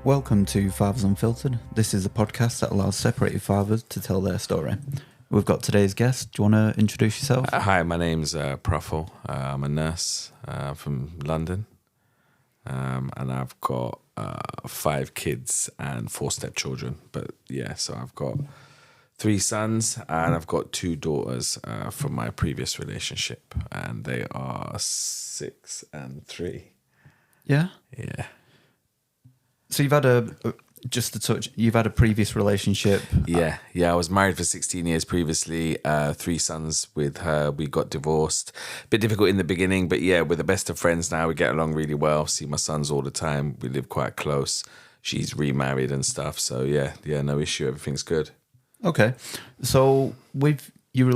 Welcome to Fathers Unfiltered. This is a podcast that allows separated fathers to tell their story. We've got today's guest. Do you want to introduce yourself? Hi, my name's Praful. I'm a nurse from London, and I've got 5 kids and 4 stepchildren. But yeah, so I've got 3 sons and I've got 2 daughters from my previous relationship, and they are 6 and 3. Yeah? Yeah. So you've had you've had a previous relationship. Yeah. I was married for 16 years previously, 3 sons with her. We got divorced. Bit difficult in the beginning, but yeah, we're the best of friends now. We get along really well. See my sons all the time. We live quite close. She's remarried and stuff. So yeah, no issue. Everything's good. Okay. So with your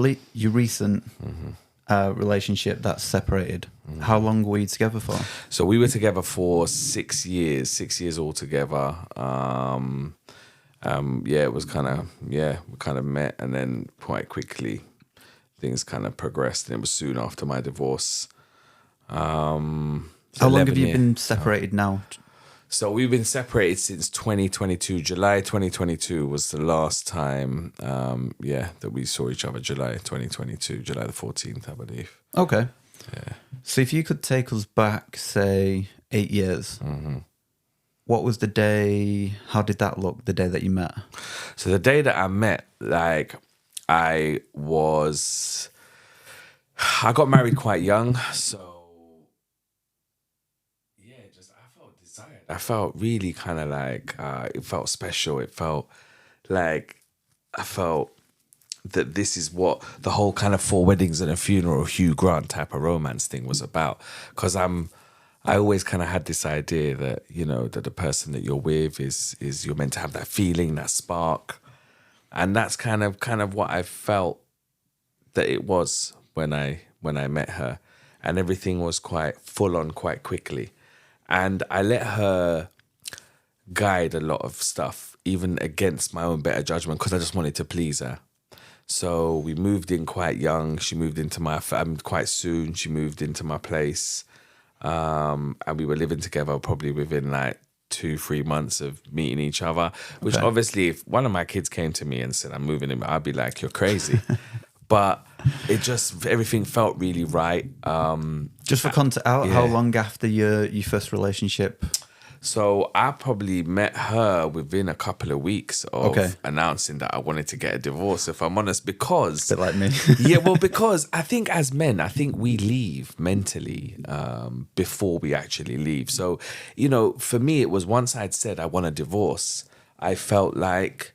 recent relationship that's separated, how long were you together for? So we were together for 6 years, 6 years altogether. It was we kind of met, and then quite quickly things kind of progressed, and it was soon after my divorce. How long have you been separated now? So we've been separated since 2022. July 2022 was the last time, that we saw each other. July 2022, July the 14th, I believe. Okay. Yeah. So if you could take us back, say, 8 years, what was the day, how did that look, the day that you met? So the day that I met, I got married quite young, so I felt desired. I felt really kind of it felt special. It felt like I felt that this is what the whole kind of 4 weddings and a funeral, Hugh Grant type of romance thing was about. Because I always kind of had this idea that, that the person that you're with is you're meant to have that feeling, that spark. And that's kind of what I felt that it was when I met her. And everything was quite full on quite quickly. And I let her guide a lot of stuff, even against my own better judgment, because I just wanted to please her. So we moved in quite young. She moved into quite soon. She moved into my place. And we were living together probably within 2-3 months of meeting each other, which obviously if one of my kids came to me and said, I'm moving in, I'd be like, you're crazy. But everything felt really right. Just for context, how long after your first relationship? So I probably met her within a couple of weeks of announcing that I wanted to get a divorce, if I'm honest, because... A bit like me. Because I think as men, we leave mentally before we actually leave. So, for me, it was once I'd said I want a divorce, I felt like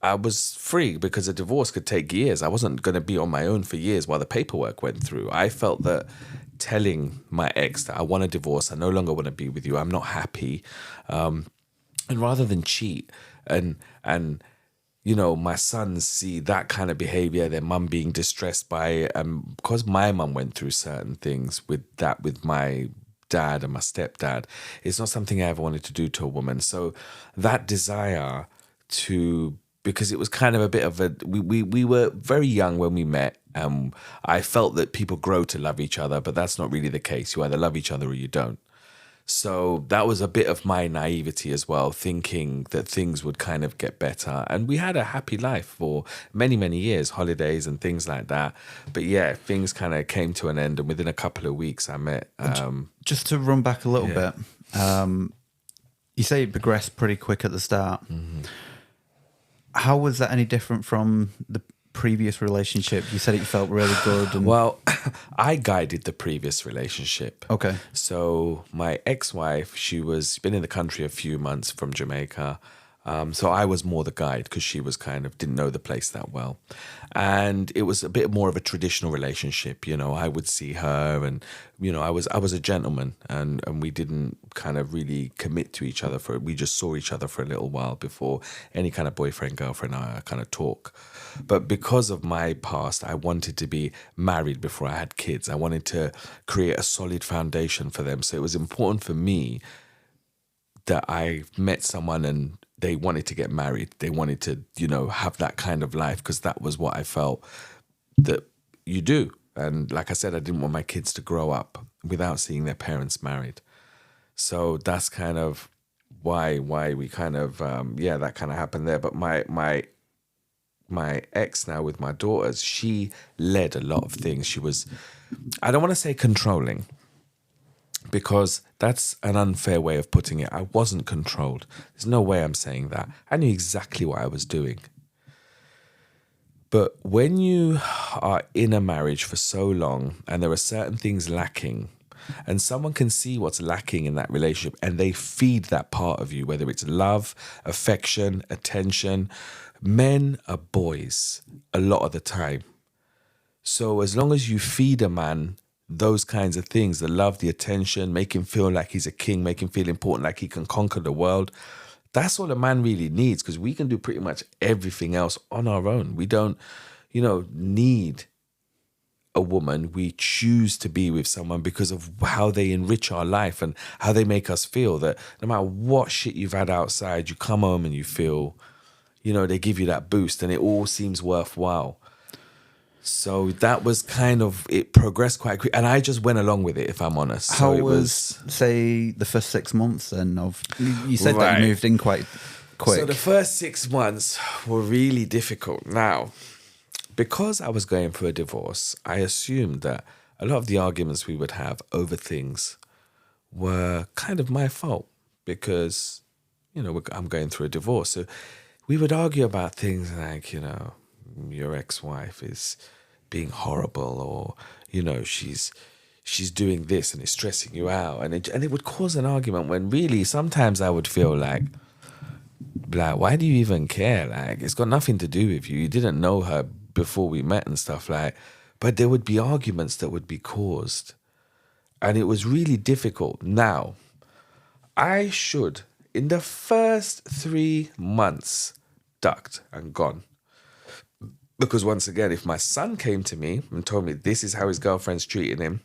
I was free, because a divorce could take years. I wasn't going to be on my own for years while the paperwork went through. I felt that telling my ex that I want a divorce, I no longer want to be with you, I'm not happy, and rather than cheat and my sons see that kind of behavior, their mum being distressed by it, and because my mum went through certain things with my dad and my stepdad, it's not something I ever wanted to do to a woman. So that desire to, because it was kind of a bit of we were very young when we met. I felt that people grow to love each other, but that's not really the case. You either love each other or you don't. So that was a bit of my naivety as well, thinking that things would kind of get better. And we had a happy life for many, many years, holidays and things like that. But yeah, things kind of came to an end. And within a couple of weeks, I met... Just to run back a little bit, you say it progressed pretty quick at the start. Mm-hmm. How was that any different from the previous relationship? You said it felt really good. Well, I guided the previous relationship. Okay. So my ex-wife, she was been in the country a few months from Jamaica. So I was more the guide, because she was didn't know the place that well. And it was a bit more of a traditional relationship. I would see her and, I was a gentleman, and we didn't kind of really commit to each other we just saw each other for a little while before any kind of boyfriend, girlfriend kind of talk. But because of my past, I wanted to be married before I had kids. I wanted to create a solid foundation for them. So it was important for me that I met someone and they wanted to get married. They wanted to, have that kind of life, because that was what I felt that you do. And like I said, I didn't want my kids to grow up without seeing their parents married. So that's kind of why we kind of that kind of happened there. But my ex now with my daughters, she led a lot of things. She was, I don't want to say controlling, because that's an unfair way of putting it. I wasn't controlled. There's no way I'm saying that. I knew exactly what I was doing. But when you are in a marriage for so long and there are certain things lacking, and someone can see what's lacking in that relationship and they feed that part of you, whether it's love, affection, attention. Men are boys a lot of the time. So as long as you feed a man those kinds of things, the love, the attention, make him feel like he's a king, make him feel important, like he can conquer the world, that's all a man really needs, because we can do pretty much everything else on our own. We don't, need a woman. We choose to be with someone because of how they enrich our life and how they make us feel, that no matter what shit you've had outside, you come home and you feel, they give you that boost and it all seems worthwhile. So that was kind of, it progressed quite quick. And I just went along with it, if I'm honest. How so it was, say, the first 6 months then of, you said that you moved in quite quick. So the first 6 months were really difficult. Now, because I was going through a divorce, I assumed that a lot of the arguments we would have over things were kind of my fault because, I'm going through a divorce. So we would argue about things like, your ex-wife is being horrible, or she's doing this and it's stressing you out, and it would cause an argument, when really sometimes I would feel like why do you even care? Like, it's got nothing to do with you. You didn't know her before we met and stuff, but there would be arguments that would be caused, and it was really difficult. Now, I should, in the first 3 months, ducked and gone. Because once again, if my son came to me and told me this is how his girlfriend's treating him,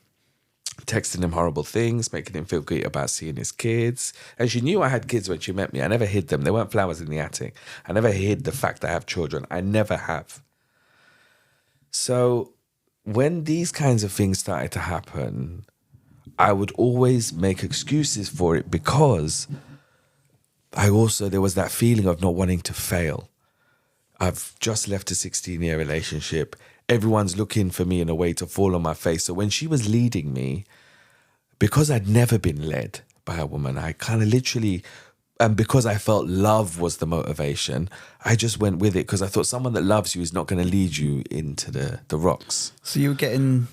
texting him horrible things, making him feel great about seeing his kids. And she knew I had kids when she met me. I never hid them. There weren't flowers in the attic. I never hid the fact that I have children. I never have. So when these kinds of things started to happen, I would always make excuses for it, because there was that feeling of not wanting to fail. I've just left a 16-year relationship. Everyone's looking for me in a way to fall on my face. So when she was leading me, because I'd never been led by a woman, I kind of literally, and because I felt love was the motivation, I just went with it, because I thought someone that loves you is not going to lead you into the rocks. So you were getting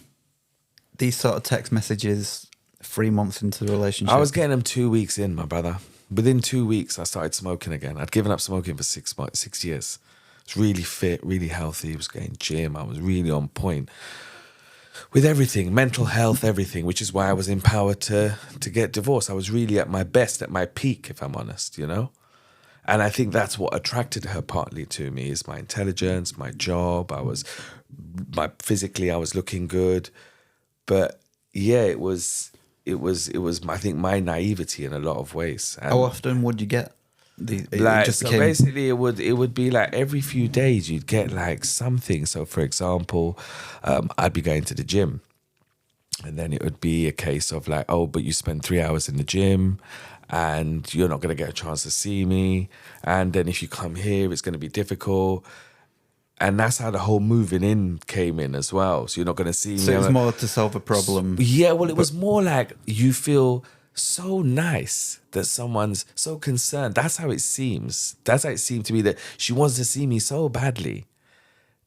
these sort of text messages 3 months into the relationship? I was getting them 2 weeks in, my brother. Within 2 weeks, I started smoking again. I'd given up smoking for 6 years. I was really fit, really healthy. I was going gym. I was really on point with everything, mental health, everything, which is why I was empowered to get divorced. I was really at my best, at my peak, if I'm honest, And I think that's what attracted her partly to me, is my intelligence, my job. Physically, I was looking good. But yeah, it was I think my naivety in a lot of ways. And how often would you get basically it would be like every few days you'd get like something. So for example, I'd be going to the gym, and then it would be a case of like, oh, but you spend 3 hours in the gym and you're not going to get a chance to see me, and then if you come here it's going to be difficult. And that's how the whole moving in came in as well. So you're not going to see me. So it was more to solve a problem. Yeah, well, it was more like you feel so nice that someone's so concerned. That's how it seems. That's how it seemed to me, that she wants to see me so badly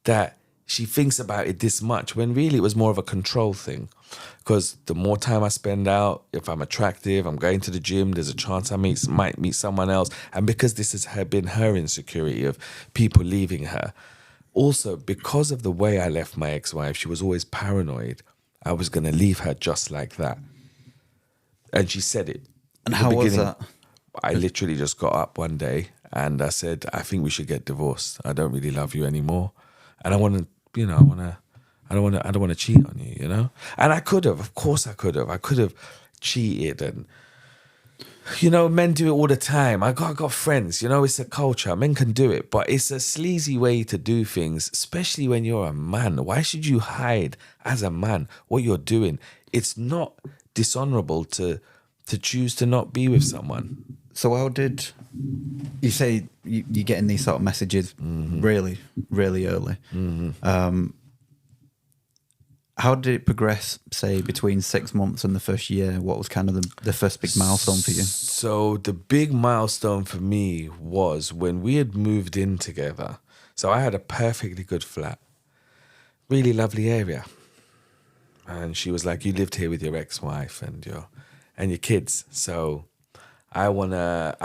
that she thinks about it this much, when really it was more of a control thing. Because the more time I spend out, if I'm attractive, I'm going to the gym, there's a chance I might meet someone else. And because this has been her insecurity of people leaving her. Also, because of the way I left my ex-wife, she was always paranoid I was going to leave her just like that. And she said it. And how was that? I literally just got up one day and I said, I think we should get divorced. I don't really love you anymore. And I want to, I don't want to cheat on you, And I could have, of course I could have. I could have cheated, and men do it all the time. I got friends, it's a culture. Men can do it, but it's a sleazy way to do things, especially when you're a man. Why should you hide as a man what you're doing? It's not dishonorable to choose to not be with someone. So how did you say you're getting these sort of messages really, really early? How did it progress, say, between 6 months and the first year? What was kind of the first big milestone for you? So the big milestone for me was when we had moved in together. So I had a perfectly good flat, really lovely area. And she was like, you lived here with your ex-wife and your kids. So I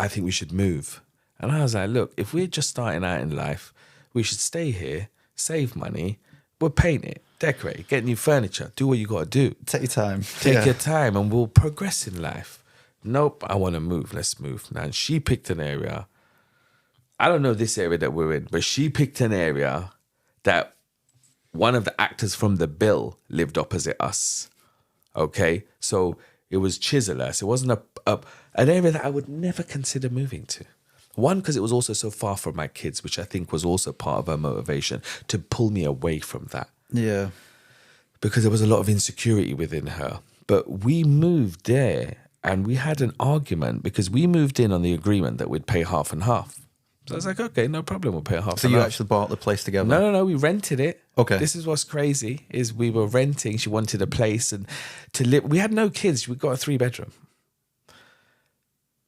think we should move. And I was like, look, if we're just starting out in life, we should stay here, save money, we'll paint it, decorate, get new furniture, do what you got to do. Take your time. Take your time and we'll progress in life. Nope, I want to move. Let's move. Now, she picked an area. I don't know this area that we're in, but she picked an area that one of the actors from The Bill lived opposite us. Okay? So it was Chiselhurst. It wasn't an area that I would never consider moving to. One, because it was also so far from my kids, which I think was also part of her motivation to pull me away from that. Yeah. Because there was a lot of insecurity within her. But we moved there and we had an argument because we moved in on the agreement that we'd pay half and half. So I was like, okay, no problem, we'll pay half and half. So you actually bought the place together? No, we rented it. Okay. This is what's crazy, is we were renting. She wanted a place and to live. We had no kids. We got a 3-bedroom.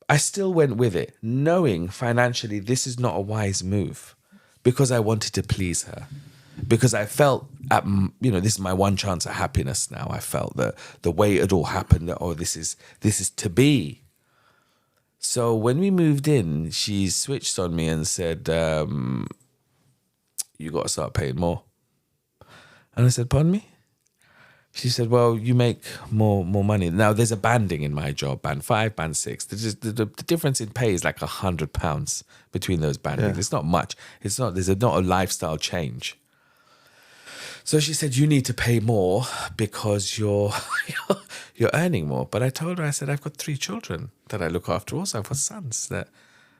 I still went with it, knowing financially this is not a wise move because I wanted to please her. Because I felt, this is my one chance at happiness now. I felt that the way it all happened, that, this is to be. So when we moved in, she switched on me and said, you got to start paying more. And I said, pardon me? She said, well, you make more money. Now, there's a banding in my job, band 5, band 6. The difference in pay is like £100 between those bandings. Yeah. It's not much. There's not a lifestyle change. So she said, you need to pay more because you're earning more. But I told her, I said, I've got 3 children that I look after also. I've got sons that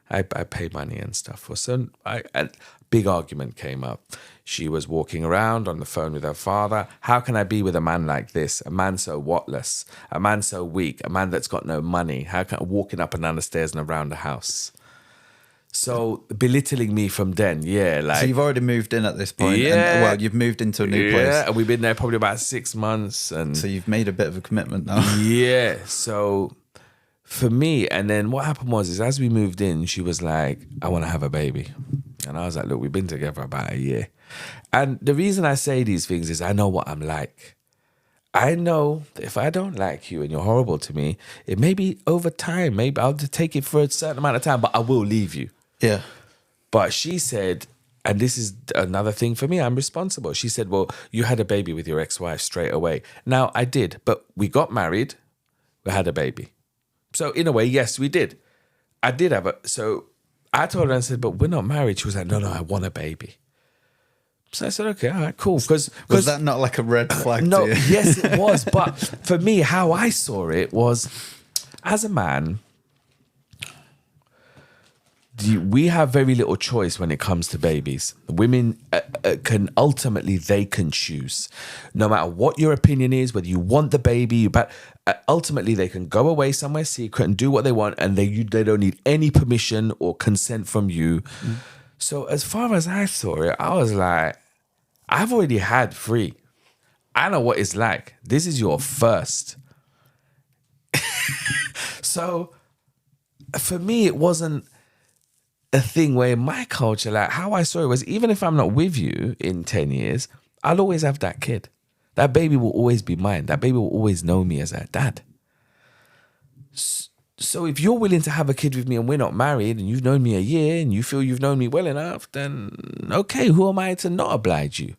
I pay money and stuff for. So a big argument came up. She was walking around on the phone with her father. How can I be with a man like this? A man so whatless, a man so weak, a man that's got no money. How can I walking up and down the stairs and around the house? So belittling me from then, So you've already moved in at this point. Yeah. And, you've moved into a new place. Yeah, and we've been there probably about 6 months. And so you've made a bit of a commitment now. Yeah, so for me, and then what happened was as we moved in, she was like, I want to have a baby. And I was like, look, we've been together about a year. And the reason I say these things is I know what I'm like. I know that if I don't like you and you're horrible to me, it may be over time. Maybe I'll just take it for a certain amount of time, but I will leave you. Yeah. But she said, and this is another thing for me, I'm responsible. She said, well, you had a baby with your ex-wife straight away. Now, I did, but we got married, we had a baby. So in a way, yes, we did. I did have so I told her, I said, but we're not married. She was like, no, I want a baby. So I said, okay, all right, cool. Was that not like a red flag no, to you? Yes, it was. But for me, how I saw it was, as a man, we have very little choice when it comes to babies. Women they can choose. No matter what your opinion is, whether you want the baby, but ultimately they can go away somewhere secret and do what they want, and they don't need any permission or consent from you. Mm. So as far as I saw it, I was like, I've already had 3. I know what it's like. This is your first. So for me, it wasn't a thing where in my culture, like how I saw it was, even if I'm not with you in 10 years, I'll always have that kid. That baby will always be mine. That baby will always know me as her dad. So if you're willing to have a kid with me and we're not married and you've known me a year and you feel you've known me well enough, then okay, who am I to not oblige you?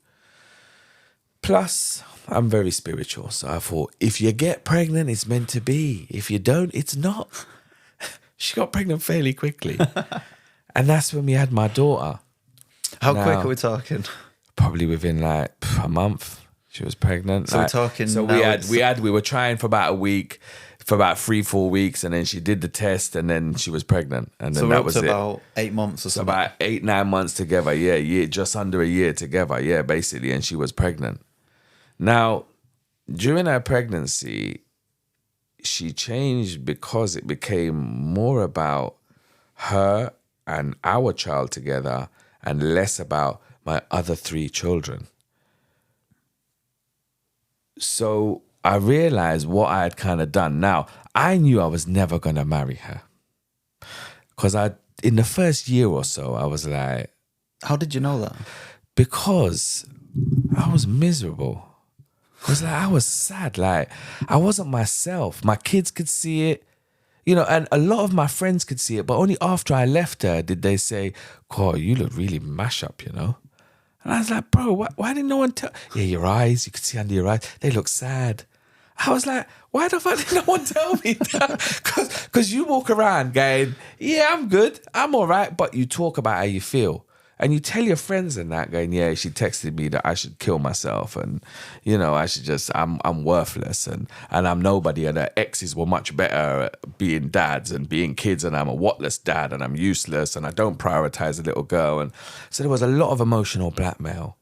Plus, I'm very spiritual. So I thought, if you get pregnant, it's meant to be. If you don't, it's not. She got pregnant fairly quickly. And that's when we had my daughter. How quick are we talking? Probably within like a month. She was pregnant. So we're talking. So we were trying for about a week, for about 3-4 weeks, and then she did the test, and then she was pregnant, and then that was it. About 8 months or so something. About 8-9 months together. Yeah, just under a year together. Yeah, basically, and she was pregnant. Now, during her pregnancy, she changed because it became more about her and our child together and less about my other 3 children. So I realized what I had kind of done. Now, I knew I was never going to marry her. Because in the first year or so, I was like... How did you know that? Because I was miserable. Because I was sad. Like, I wasn't myself. My kids could see it. You know, and a lot of my friends could see it, but only after I left her did they say, "God, you look really mash up, you know?" And I was like, "Bro, why didn't no one tell?" "Yeah, your eyes, you could see under your eyes, they look sad." I was like, "Why the fuck did no one tell me that?" Because you walk around going, "Yeah, I'm good, I'm all right," but you talk about how you feel. And you tell your friends and that going, "Yeah, she texted me that I should kill myself and, you know, I should just, I'm worthless and I'm nobody and her exes were much better at being dads and being kids and I'm a whatless dad and I'm useless and I don't prioritize a little girl." And so there was a lot of emotional blackmail.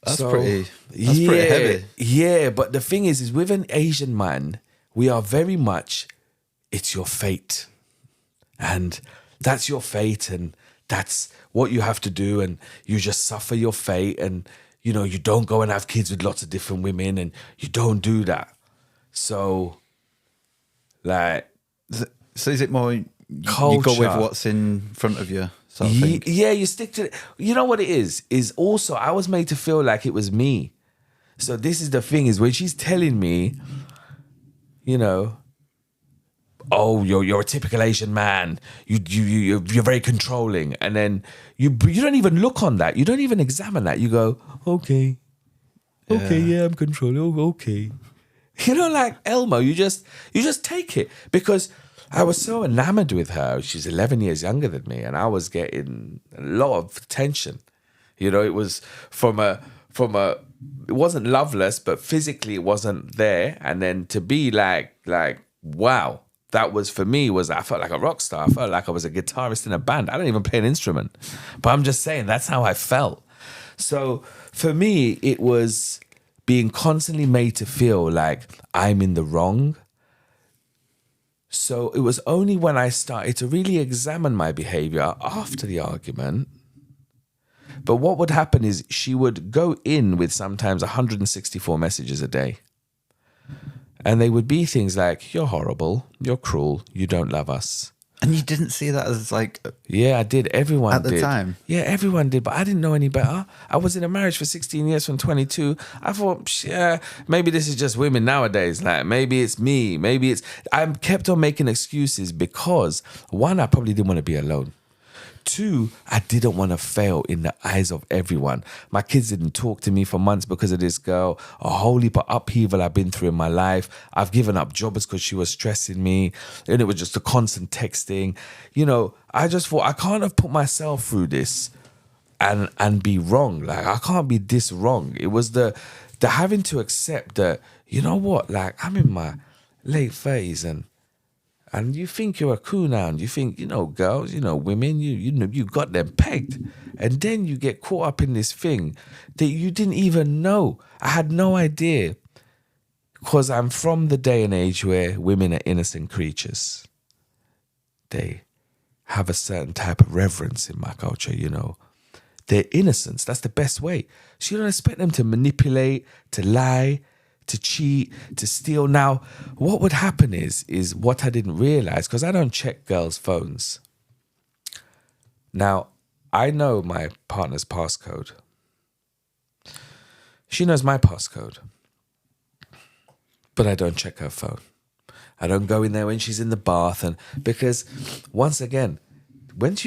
That's pretty heavy. Yeah, but the thing is with an Asian man, we are very much, it's your fate. And that's your fate and that's what you have to do and you just suffer your fate and, you know, you don't go and have kids with lots of different women and you don't do that. So, like... So is it more you culture. go with what's in front of you sort of thing? Yeah, you stick to it. You know what it is also I was made to feel like it was me. So this is the thing is when she's telling me, you know... "Oh, you're a typical Asian man. You're very controlling," and then you don't even look on that. You don't even examine that. You go, "Okay, yeah, I'm controlling. Oh, okay." You know, like Elmo. You just take it because I was so enamored with her. She's 11 years younger than me, and I was getting a lot of attention. You know, it was from a. It wasn't loveless, but physically it wasn't there. And then to be like wow. That was, for me, I felt like a rock star. I felt like I was a guitarist in a band. I don't even play an instrument. But I'm just saying, that's how I felt. So for me, it was being constantly made to feel like I'm in the wrong. So it was only when I started to really examine my behavior after the argument. But what would happen is she would go in with sometimes 164 messages a day. And they would be things like, "You're horrible, you're cruel, you don't love us." And you didn't see that as like... Yeah, I did. Everyone did. At the time? Yeah, everyone did, but I didn't know any better. I was in a marriage for 16 years from 22. I thought, yeah, maybe this is just women nowadays. Like, maybe it's me. Maybe it's... I kept on making excuses because, one, I probably didn't want to be alone. 2, I didn't want to fail in the eyes of everyone. My kids didn't talk to me for months because of this girl. A whole heap of upheaval I've been through in my life. I've given up jobs because she was stressing me. And it was just a constant texting. You know, I just thought I can't have put myself through this and be wrong. Like, I can't be this wrong. It was the having to accept that, you know what, like, I'm in my late 30s and you think you're a cool now, and you think, you know, girls, you know, women, you know, you got them pegged. And then you get caught up in this thing that you didn't even know. I had no idea. Because I'm from the day and age where women are innocent creatures. They have a certain type of reverence in my culture, you know. Their innocence, that's the best way. So you don't expect them to manipulate, to lie, to cheat, to steal. Now, what would happen is what I didn't realize, because I don't check girls' phones. Now, I know my partner's passcode. She knows my passcode. But I don't check her phone. I don't go in there when she's in the bath. And because, once again,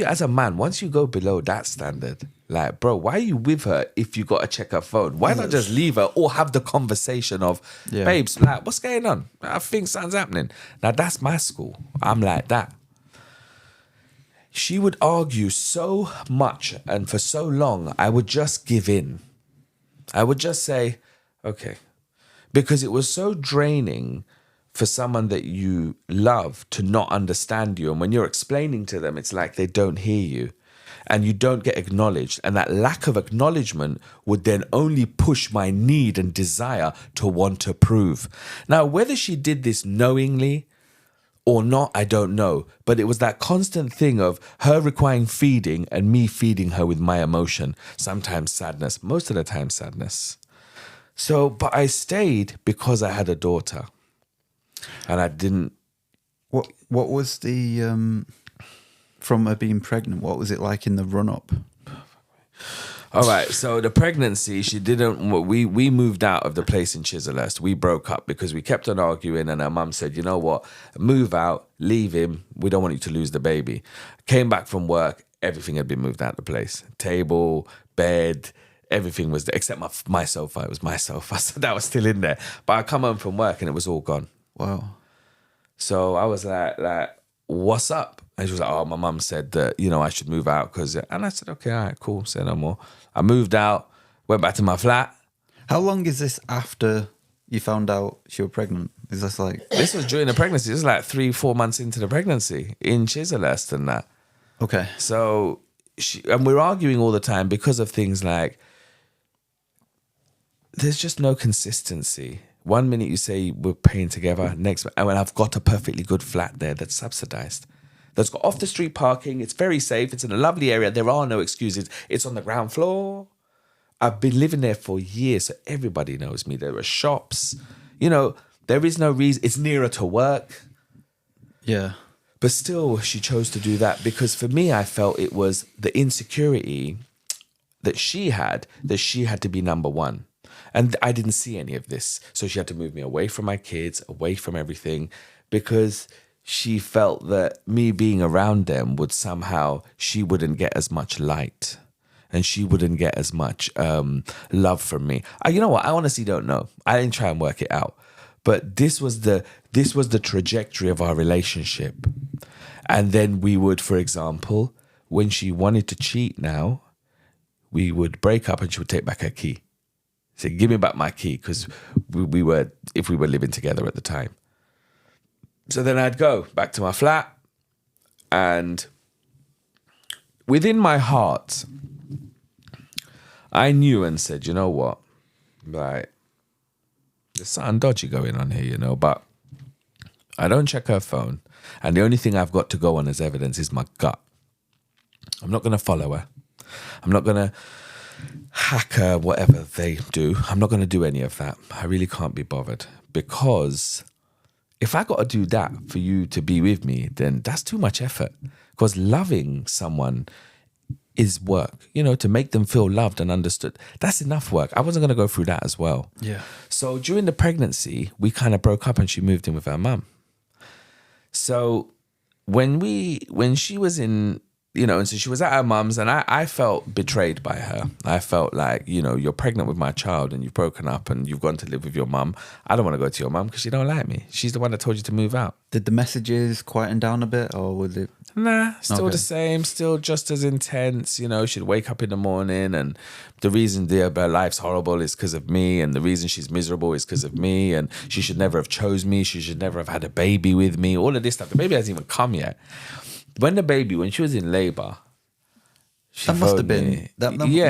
as a man, once you go below that standard, like, bro, why are you with her if you got to check her phone? Why not just leave her or have the conversation of, babes, like, what's going on? I think something's happening. Now, that's my school. I'm like that. She would argue so much and for so long, I would just give in. I would just say, okay. Because it was so draining for someone that you love to not understand you. And when you're explaining to them, it's like they don't hear you. and you don't get acknowledged. And that lack of acknowledgement would then only push my need and desire to want to prove. Now, whether she did this knowingly or not, I don't know. But it was that constant thing of her requiring feeding and me feeding her with my emotion. Sometimes sadness, most of the time sadness. So, but I stayed because I had a daughter. And I didn't. What was the from her being pregnant? What was it like in the run up? All right, so the pregnancy, she didn't. We moved out of the place in Chislehurst. We broke up because we kept on arguing, and her mum said, "You know what? Move out, leave him. We don't want you to lose the baby." Came back from work, everything had been moved out of the place. Table, bed, everything was there except my sofa. It was my sofa, so that was still in there. But I come home from work and it was all gone. Wow. So I was like, what's up? And she was like, oh, my mum said that, I should move out. And I said, okay, all right, cool, say no more. I moved out, went back to my flat. How long is this after you found out she was pregnant? Is this like... This was during the pregnancy. This was like 3-4 months into the pregnancy in Chislehurst and that. Okay. So, and we're arguing all the time because of things like, there's just no consistency. One minute you say we're paying together, next, and I've got a perfectly good flat there that's subsidized. That's got off the street parking. It's very safe. It's in a lovely area. There are no excuses. It's on the ground floor. I've been living there for years, so everybody knows me. There are shops. There is no reason. It's nearer to work. Yeah. But still, she chose to do that because for me, I felt it was the insecurity that she had to be number one. And I didn't see any of this. So she had to move me away from my kids, away from everything, because she felt that me being around them would somehow, she wouldn't get as much light and she wouldn't get as much love from me. You know what? I honestly don't know. I didn't try and work it out. But this was the trajectory of our relationship. And then we would, for example, when she wanted to cheat now, we would break up and she would take back her key. Say, give me back my key, because we were living together at the time. So then I'd go back to my flat, and within my heart, I knew and said, you know what? Like, there's something dodgy going on here, but I don't check her phone. And the only thing I've got to go on as evidence is my gut. I'm not going to follow her. I'm not going to hack her, whatever they do. I'm not going to do any of that. I really can't be bothered, because if I got to do that for you to be with me, then that's too much effort. Because loving someone is work, to make them feel loved and understood. That's enough work. I wasn't going to go through that as well. Yeah. So during the pregnancy, we kind of broke up and she moved in with her mum. So when she was in, and so she was at her mum's, and I felt betrayed by her. I felt like, you're pregnant with my child and you've broken up and you've gone to live with your mum. I don't want to go to your mum because she don't like me. She's the one that told you to move out. Did the messages quieten down a bit, or was it? Nah, still the same, still just as intense. She'd wake up in the morning and the reason her life's horrible is because of me, and the reason she's miserable is because of me, and she should never have chose me. She should never have had a baby with me. All of this stuff. The baby hasn't even come yet. When she was in labour, that must have been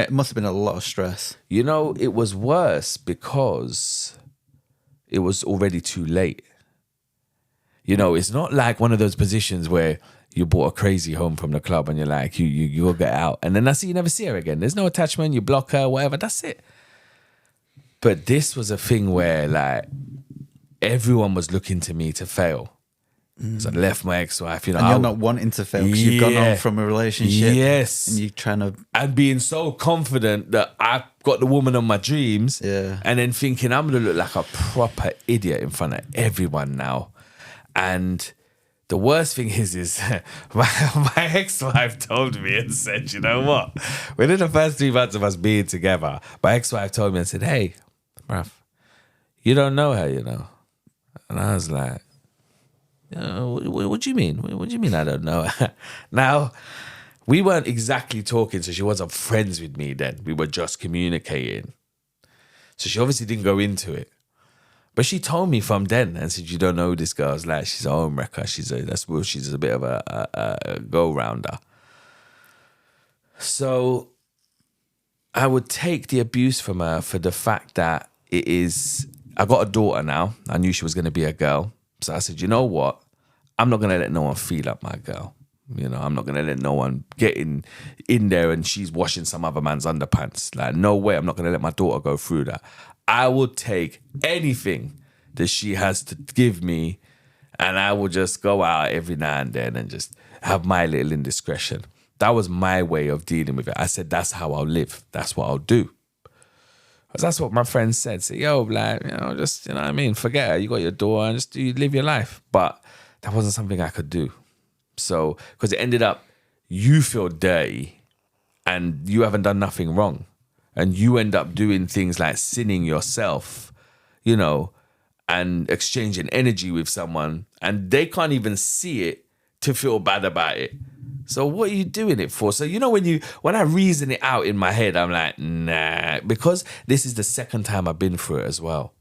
must have been a lot of stress. It was worse because it was already too late. It's not like one of those positions where you bought a crazy home from the club and you're like, you'll get out. And then you never see her again. There's no attachment, you block her, whatever, that's it. But this was a thing where like everyone was looking to me to fail. So I left my ex-wife, And you're not wanting to fail because you've gone on from a relationship. Yes. And you're trying to... And being so confident that I've got the woman of my dreams. Yeah. And then thinking I'm going to look like a proper idiot in front of everyone now. And the worst thing is my ex-wife told me and said, you know what? Within the first 3 months of us being together, my ex-wife told me and said, hey, Praf, you don't know her, And I was like, what do you mean? What do you mean I don't know her? Now, we weren't exactly talking, so she wasn't friends with me then. We were just communicating. So she obviously didn't go into it. But she told me from then and said, you don't know this girl. I was like, she's a home wrecker. She's a bit of a go-rounder. So I would take the abuse from her for the fact that I got a daughter now. I knew she was going to be a girl. So I said, you know what? I'm not going to let no one feel up my girl. You know, I'm not going to let no one get in there and she's washing some other man's underpants. Like, no way. I'm not going to let my daughter go through that. I will take anything that she has to give me, and I will just go out every now and then and just have my little indiscretion. That was my way of dealing with it. I said, that's how I'll live. That's what I'll do. Because that's what my friends said. Say, yo, like, just, you know what I mean? Forget it. You got your daughter and just live your life. But that wasn't something I could do. So, because it ended up, you feel dirty and you haven't done nothing wrong. And you end up doing things like sinning yourself, and exchanging energy with someone. And they can't even see it to feel bad about it. So what are you doing it for? So, when I reason it out in my head, I'm like, nah, because this is the second time I've been through it as well.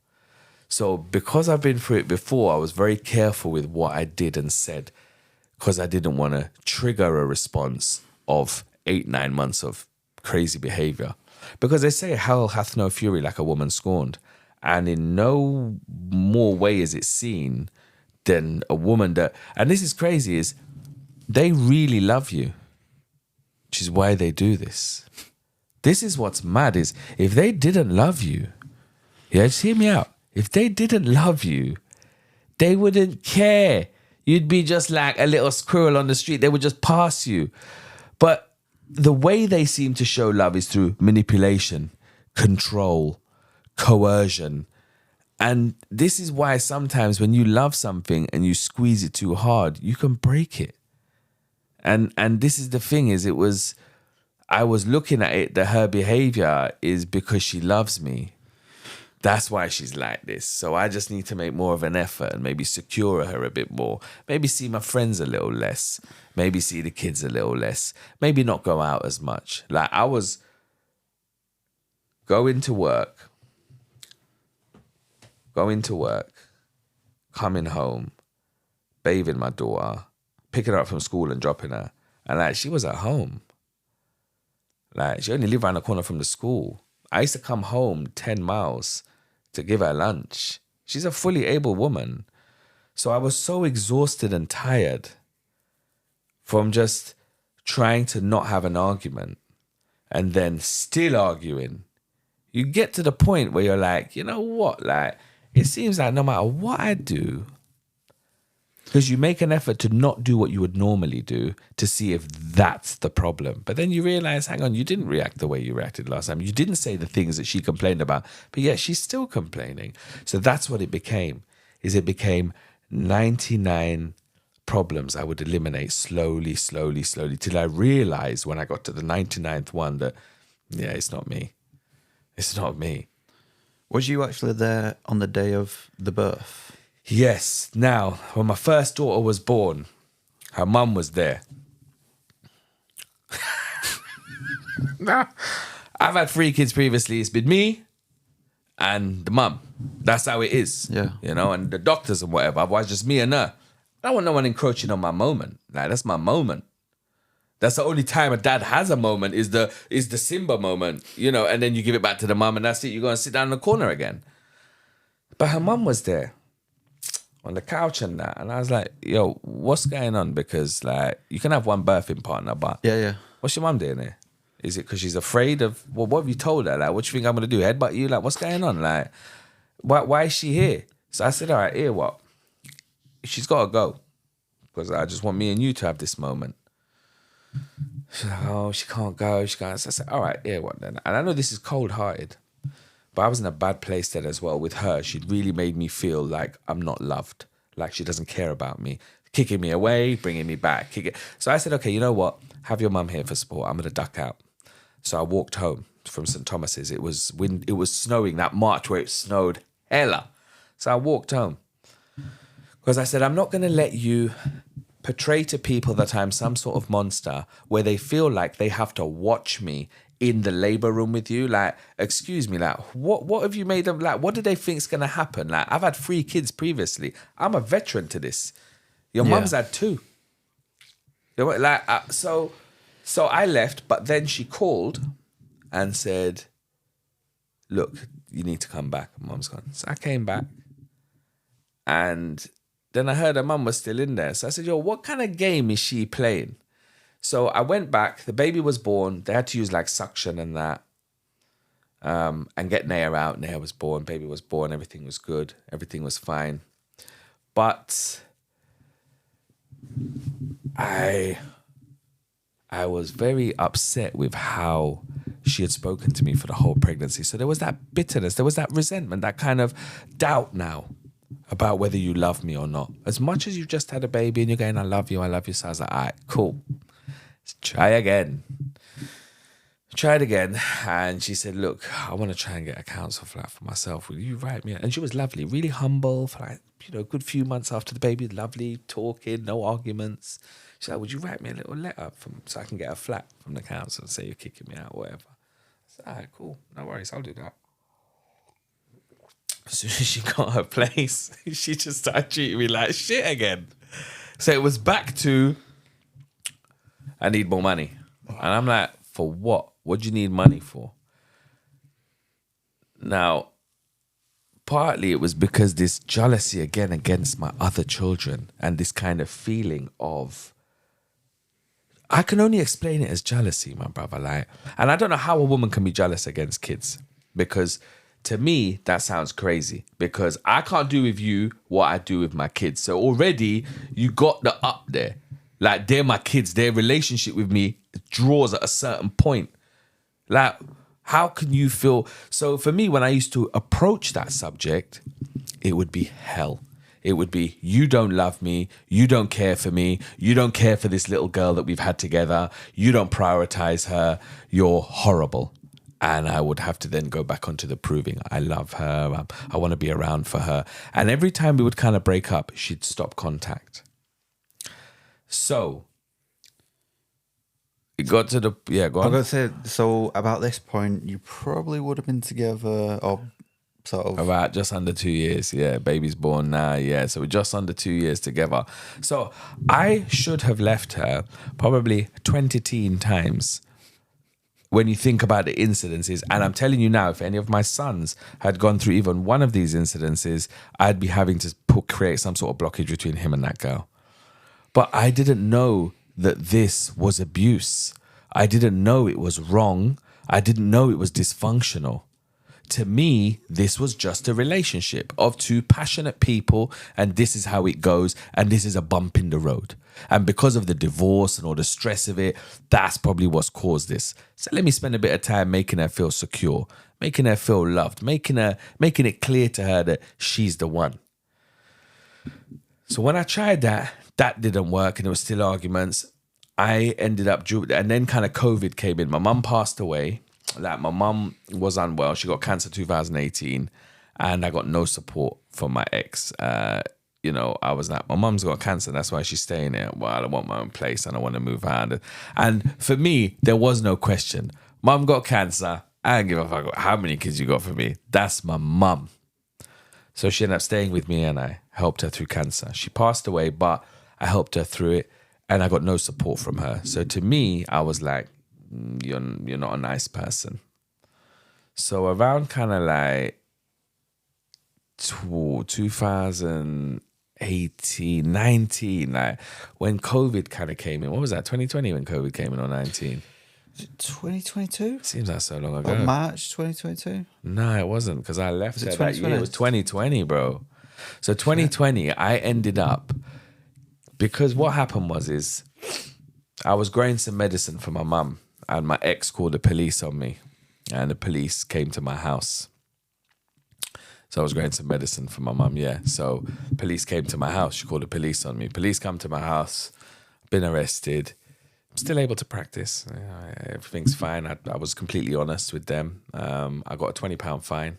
So because I've been through it before, I was very careful with what I did and said, because I didn't want to trigger a response of 8-9 months of crazy behavior. Because they say hell hath no fury like a woman scorned. And in no more way is it seen than a woman that, and this is crazy, is they really love you, which is why they do this. This is what's mad, is if they didn't love you, just hear me out. If they didn't love you, they wouldn't care. You'd be just like a little squirrel on the street. They would just pass you. But the way they seem to show love is through manipulation, control, coercion. And this is why sometimes when you love something and you squeeze it too hard, you can break it. And this is the thing, is I was looking at it that her behavior is because she loves me. That's why she's like this. So I just need to make more of an effort and maybe secure her a bit more. Maybe see my friends a little less. Maybe see the kids a little less. Maybe not go out as much. Like, I was going to work, coming home, bathing my daughter, picking her up from school and dropping her. And like, she was at home. Like, she only lived around the corner from the school. I used to come home 10 miles to give her lunch. She's a fully able woman. So I was so exhausted and tired from just trying to not have an argument and then still arguing. You get to the point where you're like, you know what? Like, it seems like no matter what I do, because you make an effort to not do what you would normally do to see if that's the problem. But then you realize, hang on, you didn't react the way you reacted last time. You didn't say the things that she complained about, but yet she's still complaining. So that's what it became, it became 99 problems I would eliminate slowly, till I realized when I got to the 99th one that, it's not me. It's not me. Was you actually there on the day of the birth? Yes. Now, when my first daughter was born, her mum was there. Nah, I've had 3 kids previously. It's been me and the mum. That's how it is. Yeah. And the doctors and whatever. Otherwise, just me and her. I don't want no one encroaching on my moment. Like, that's my moment. That's the only time a dad has a moment, is the Simba moment, and then you give it back to the mum and that's it. You go and sit down in the corner again. But her mum was there on the couch and that. And I was like, yo, what's going on? Because, like, you can have one birthing partner, but what's your mum doing here? Is it because she's afraid of, well, what have you told her? Like, what do you think I'm going to do? Headbutt you? Like, what's going on? Like, why is she here? So I said, all right, here, what? She's got to go because I just want me and you to have this moment. She's like, oh, she can't go. She can't. So I said, all right, here, what then? And I know this is cold-hearted, but I was in a bad place then as well with her. She'd really made me feel like I'm not loved, like she doesn't care about me, kicking me away, bringing me back. So I said, okay, you know what? Have your mum here for support. I'm going to duck out. So I walked home from St. Thomas's. It was snowing that March where it snowed hella. So I walked home because I said, I'm not going to let you portray to people that I'm some sort of monster where they feel like they have to watch me in the labor room with you. Like, excuse me, like, what have you made them, like, what do they think is going to happen? Like, I've had 3 kids previously. I'm a veteran to this. Your mum's had 2. So So I left, but then she called and said, look, you need to come back. Mum's gone. So I came back, and then I heard her mum was still in there. So I said, yo, what kind of game is she playing? So I went back. The baby was born. They had to use like suction and that, and get Naya out. Naya was born. Baby was born. Everything was good. Everything was fine. But I was very upset with how she had spoken to me for the whole pregnancy. So there was that bitterness, there was that resentment, that kind of doubt now about whether you love me or not. As much as you just had a baby and you're going, I love you. So I was like, all right, cool. Let's try again. Tried again. And she said, look, I want to try and get a council flat for myself. Will you write me? And she was lovely, really humble for like, a good few months after the baby, lovely, talking, no arguments. She's like, would you write me a little letter so I can get a flat from the council and say you're kicking me out or whatever? I said, all right, cool. No worries, I'll do that. As soon as she got her place, she just started treating me like shit again. So it was back to, I need more money. And I'm like, for what? What do you need money for? Now, partly it was because this jealousy again against my other children and this kind of feeling of, I can only explain it as jealousy, my brother. Like, and I don't know how a woman can be jealous against kids, because to me, that sounds crazy, because I can't do with you what I do with my kids. So already you got the up there. Like, they're my kids. Their relationship with me draws at a certain point. Like, how can you feel? So for me, when I used to approach that subject, it would be hell. It would be, you don't love me. You don't care for me. You don't care for this little girl that we've had together. You don't prioritize her. You're horrible. And I would have to then go back onto the proving. I love her. I want to be around for her. And every time we would kind of break up, she'd stop contact. So it got to the, yeah, go on. I was going to say, so about this point, you probably would have been together or sort of. About just under 2 years. Yeah, baby's born now. Yeah, so we're just under 2 years together. So I should have left her probably 20 times when you think about the incidences. And I'm telling you now, if any of my sons had gone through even one of these incidences, I'd be having to create some sort of blockage between him and that girl. But I didn't know that this was abuse. I didn't know it was wrong. I didn't know it was dysfunctional. To me, this was just a relationship of two passionate people, and this is how it goes, and this is a bump in the road. And because of the divorce and all the stress of it, that's probably what's caused this. So let me spend a bit of time making her feel secure, making her feel loved, making it clear to her that she's the one. So when I tried that didn't work, and there was still arguments. I ended up, and then kind of COVID came in. My mum passed away. Like, my mum was unwell. She got cancer 2018, and I got no support from my ex. I was like, my mum's got cancer. That's why she's staying here. Well, I want my own place and I want to move out. And for me, there was no question. Mum got cancer. I don't give a fuck how many kids you got for me. That's my mum. So she ended up staying with me, and I helped her through cancer. She passed away, but I helped her through it, and I got no support from her. So to me, I was like, you're not a nice person. So around kind of like 2018, 19, like when COVID kind of came in. What was that, 2020 when COVID came in, or 19? 2022? Seems like so long ago. Or March 2022? No, it wasn't, because I left it that year. It was 2020, bro. So 2020, I ended up, because what happened was I was growing some medicine for my mum, and my ex called the police on me, and the police came to my house. So I was growing some medicine for my mum, yeah. So police came to my house. She called the police on me. Police come to my house, been arrested. I'm still able to practice. Everything's fine. I was completely honest with them. I got a £20 fine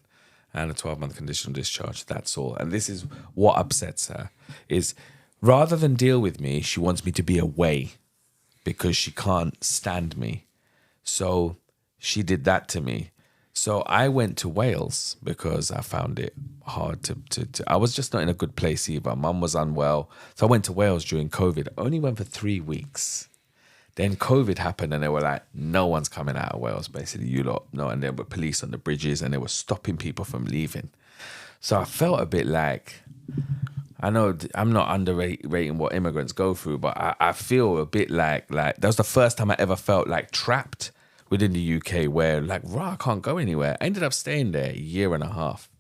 and a 12-month conditional discharge. That's all. And this is what upsets her, is rather than deal with me, she wants me to be away because she can't stand me. So she did that to me. So I went to Wales because I found it hard to I was just not in a good place either. Mum was unwell. So I went to Wales during COVID. I only went for 3 weeks. Then COVID happened and they were like, no one's coming out of Wales, basically, you lot. No, and there were police on the bridges and they were stopping people from leaving. So I felt a bit like, I know I'm not underrating what immigrants go through, but I feel a bit like that was the first time I ever felt like trapped within the UK where like, I can't go anywhere. I ended up staying there a year and a half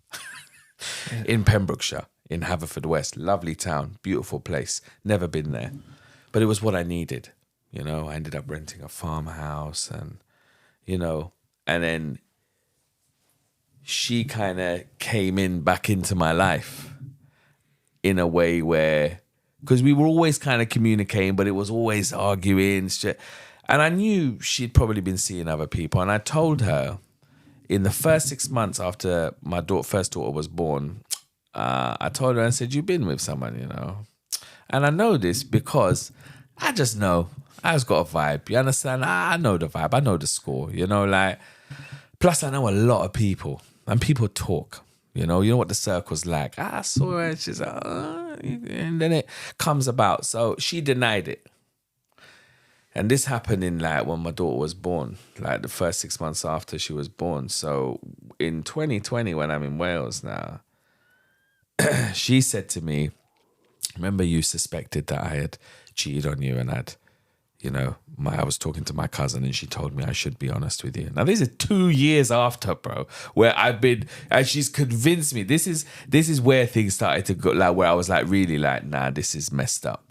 in Pembrokeshire, in Haverfordwest. Lovely town, beautiful place. Never been there. But it was what I needed. You know, I ended up renting a farmhouse and, you know, and then she kind of came back into my life in a way where, because we were always kind of communicating, but it was always arguing. Shit. And I knew she'd probably been seeing other people. And I told her in the first 6 months after my first daughter was born, I told her, I said, you've been with someone, you know. And I know this because I just know. I just got a vibe. You understand? I know the vibe. I know the score, you know, like, plus I know a lot of people and people talk, you know what the circle's like. I saw her and she's like, and then it comes about. So she denied it. And this happened in like when my daughter was born, like the first 6 months after she was born. So in 2020, when I'm in Wales now, she said to me, remember you suspected that I had cheated on you and I was talking to my cousin and she told me I should be honest with you. Now this is 2 years after, bro, where I've been, and she's convinced me. This is where things started to go, like where I was like really like, nah, this is messed up.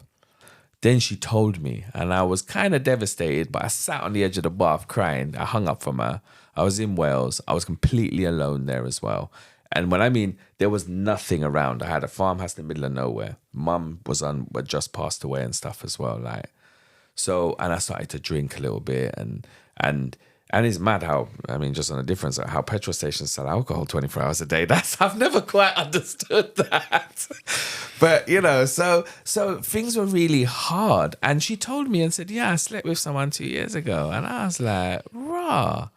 Then she told me and I was kind of devastated, but I sat on the edge of the bath crying. I hung up from her. I was in Wales. I was completely alone there as well. And when I mean there was nothing around, I had a farmhouse in the middle of nowhere. Mum had just passed away and stuff as well, like. So, and I started to drink a little bit and it's mad how, I mean, just on a difference, how petrol stations sell alcohol 24 hours a day. I've never quite understood that. But, you know, so things were really hard. And she told me and said, yeah, I slept with someone 2 years ago. And I was like, rah.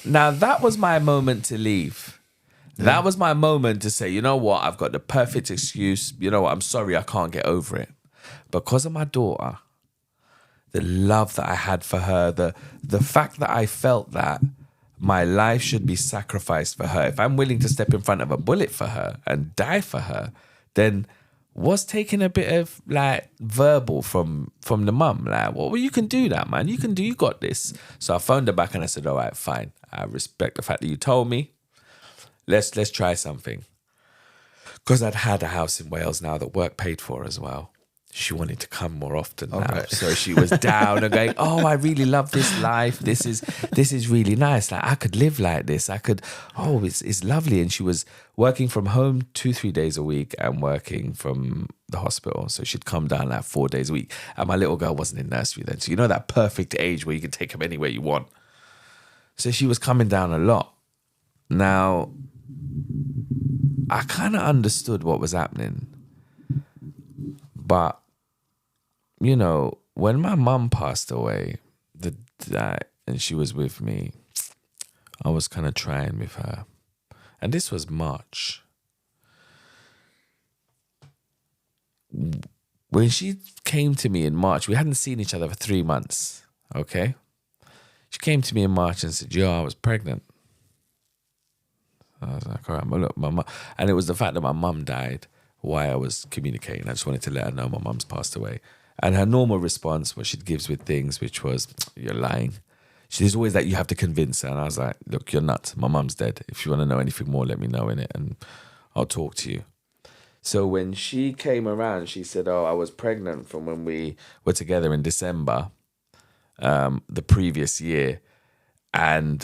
Now that was my moment to leave. Yeah. That was my moment to say, you know what? I've got the perfect excuse. You know what? I'm sorry. I can't get over it. Because of my daughter, the love that I had for her, the fact that I felt that my life should be sacrificed for her. If I'm willing to step in front of a bullet for her and die for her, then was taking a bit of like verbal from the mum. Like, well, you can do that, man. You got this. So I phoned her back and I said, all right, fine. I respect the fact that you told me. Let's try something. Because I'd had a house in Wales now that work paid for as well. She wanted to come more often now. Right. So she was down and going, oh, I really love this life. This is really nice. Like I could live like this. It's lovely. And she was working from home 2-3 days a week and working from the hospital. So she'd come down like 4 days a week. And my little girl wasn't in nursery then. So you know that perfect age where you can take them anywhere you want. So she was coming down a lot. Now, I kind of understood what was happening. But you know, when my mum passed away, and she was with me, I was kind of trying with her. And this was March. When she came to me in March, we hadn't seen each other for 3 months, okay? She came to me in March and said, yo, I was pregnant. I was like, all right, look, my mum. And it was the fact that my mum died why I was communicating. I just wanted to let her know my mum's passed away. And her normal response, what she gives with things, which was, you're lying. She's always like, you have to convince her. And I was like, look, you're nuts. My mum's dead. If you want to know anything more, let me know in it and I'll talk to you. So when she came around, she said, oh, I was pregnant from when we were together in December, the previous year. And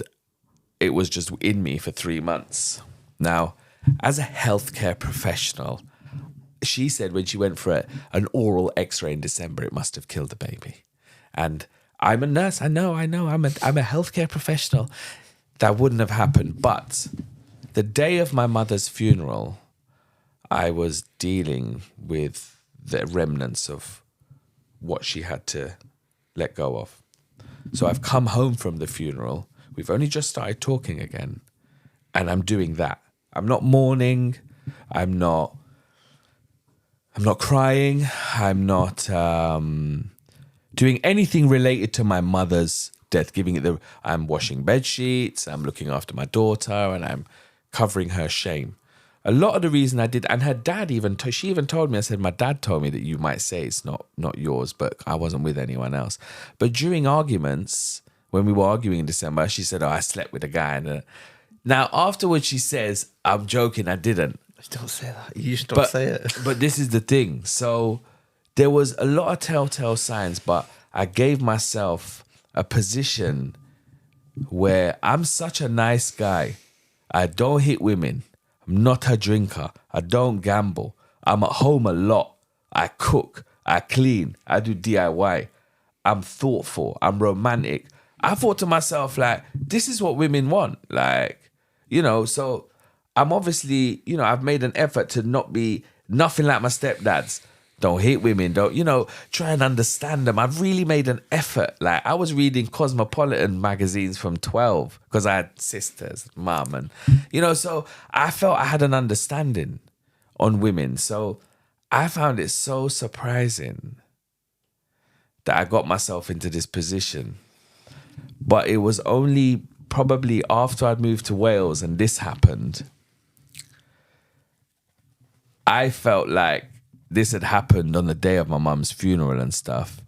it was just in me for 3 months. Now, as a healthcare professional, she said when she went for an oral x-ray in December, it must have killed the baby. And I'm a nurse. I know. I'm a healthcare professional. That wouldn't have happened. But the day of my mother's funeral, I was dealing with the remnants of what she had to let go of. So I've come home from the funeral. We've only just started talking again. And I'm doing that. I'm not mourning. I'm not crying. I'm not doing anything related to my mother's death, I'm washing bed sheets, I'm looking after my daughter, and I'm covering her shame. A lot of the reason I did, and her dad she even told me, I said, my dad told me that you might say it's not yours, but I wasn't with anyone else. But during arguments, when we were arguing in December, she said, I slept with a guy. And now afterwards she says, I'm joking, I didn't. Don't say that. You should not say it. But this is the thing. So there was a lot of telltale signs, but I gave myself a position where I'm such a nice guy. I don't hit women. I'm not a drinker. I don't gamble. I'm at home a lot. I cook. I clean. I do DIY. I'm thoughtful. I'm romantic. I thought to myself, like, this is what women want. Like, so I'm obviously, I've made an effort to not be nothing like my stepdads. Don't hate women, try and understand them. I've really made an effort. Like, I was reading Cosmopolitan magazines from 12 because I had sisters, mum, and, so I felt I had an understanding on women. So I found it so surprising that I got myself into this position. But it was only probably after I'd moved to Wales and this happened, I felt like this had happened on the day of my mum's funeral and stuff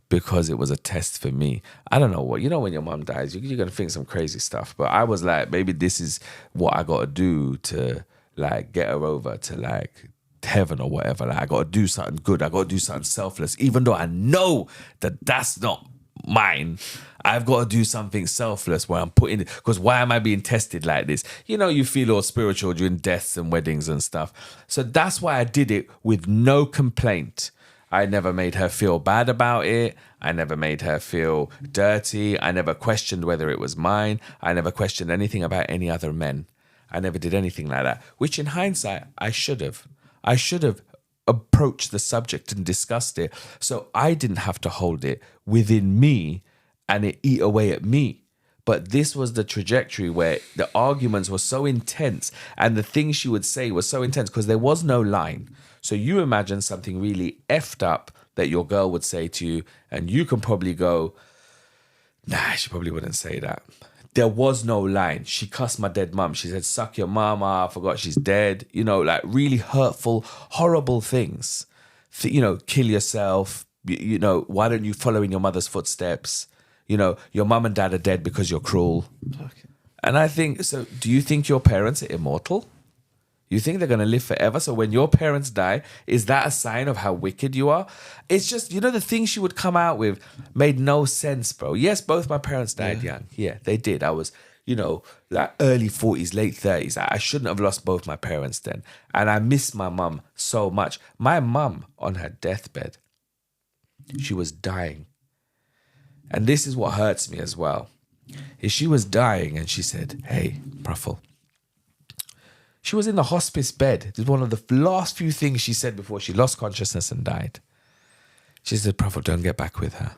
because it was a test for me. I don't know what, when your mum dies, you're going to think some crazy stuff. But I was like, maybe this is what I got to do to like get her over to like heaven or whatever. Like, I got to do something good. I got to do something selfless. Even though I know that that's not mine, I've got to do something selfless where I'm putting it, because why am I being tested like this? You feel all spiritual during deaths and weddings and stuff. So that's why I did it with no complaint. I never made her feel bad about it. I never made her feel dirty. I never questioned whether it was mine. I never questioned anything about any other men. I never did anything like that, which in hindsight, I should have. I should have approached the subject and discussed it so I didn't have to hold it within me and it eat away at me. But this was the trajectory where the arguments were so intense and the things she would say were so intense because there was no line. So you imagine something really effed up that your girl would say to you and you can probably go, nah, she probably wouldn't say that. There was no line. She cussed my dead mum. She said, suck your mama. I forgot she's dead. Like really hurtful, horrible things. Kill yourself. Why don't you follow in your mother's footsteps? Your mum and dad are dead because you're cruel. Okay. And I think, so do you think your parents are immortal? You think they're going to live forever? So when your parents die, is that a sign of how wicked you are? It's just, the things she would come out with made no sense, bro. Yes, both my parents died young. Yeah, they did. I was, like early 40s, late 30s. I shouldn't have lost both my parents then. And I miss my mum so much. My mum on her deathbed, she was dying. And this is what hurts me as well, is she was dying and she said, hey, Praful. She was in the hospice bed. This is one of the last few things she said before she lost consciousness and died. She said, Praful, don't get back with her.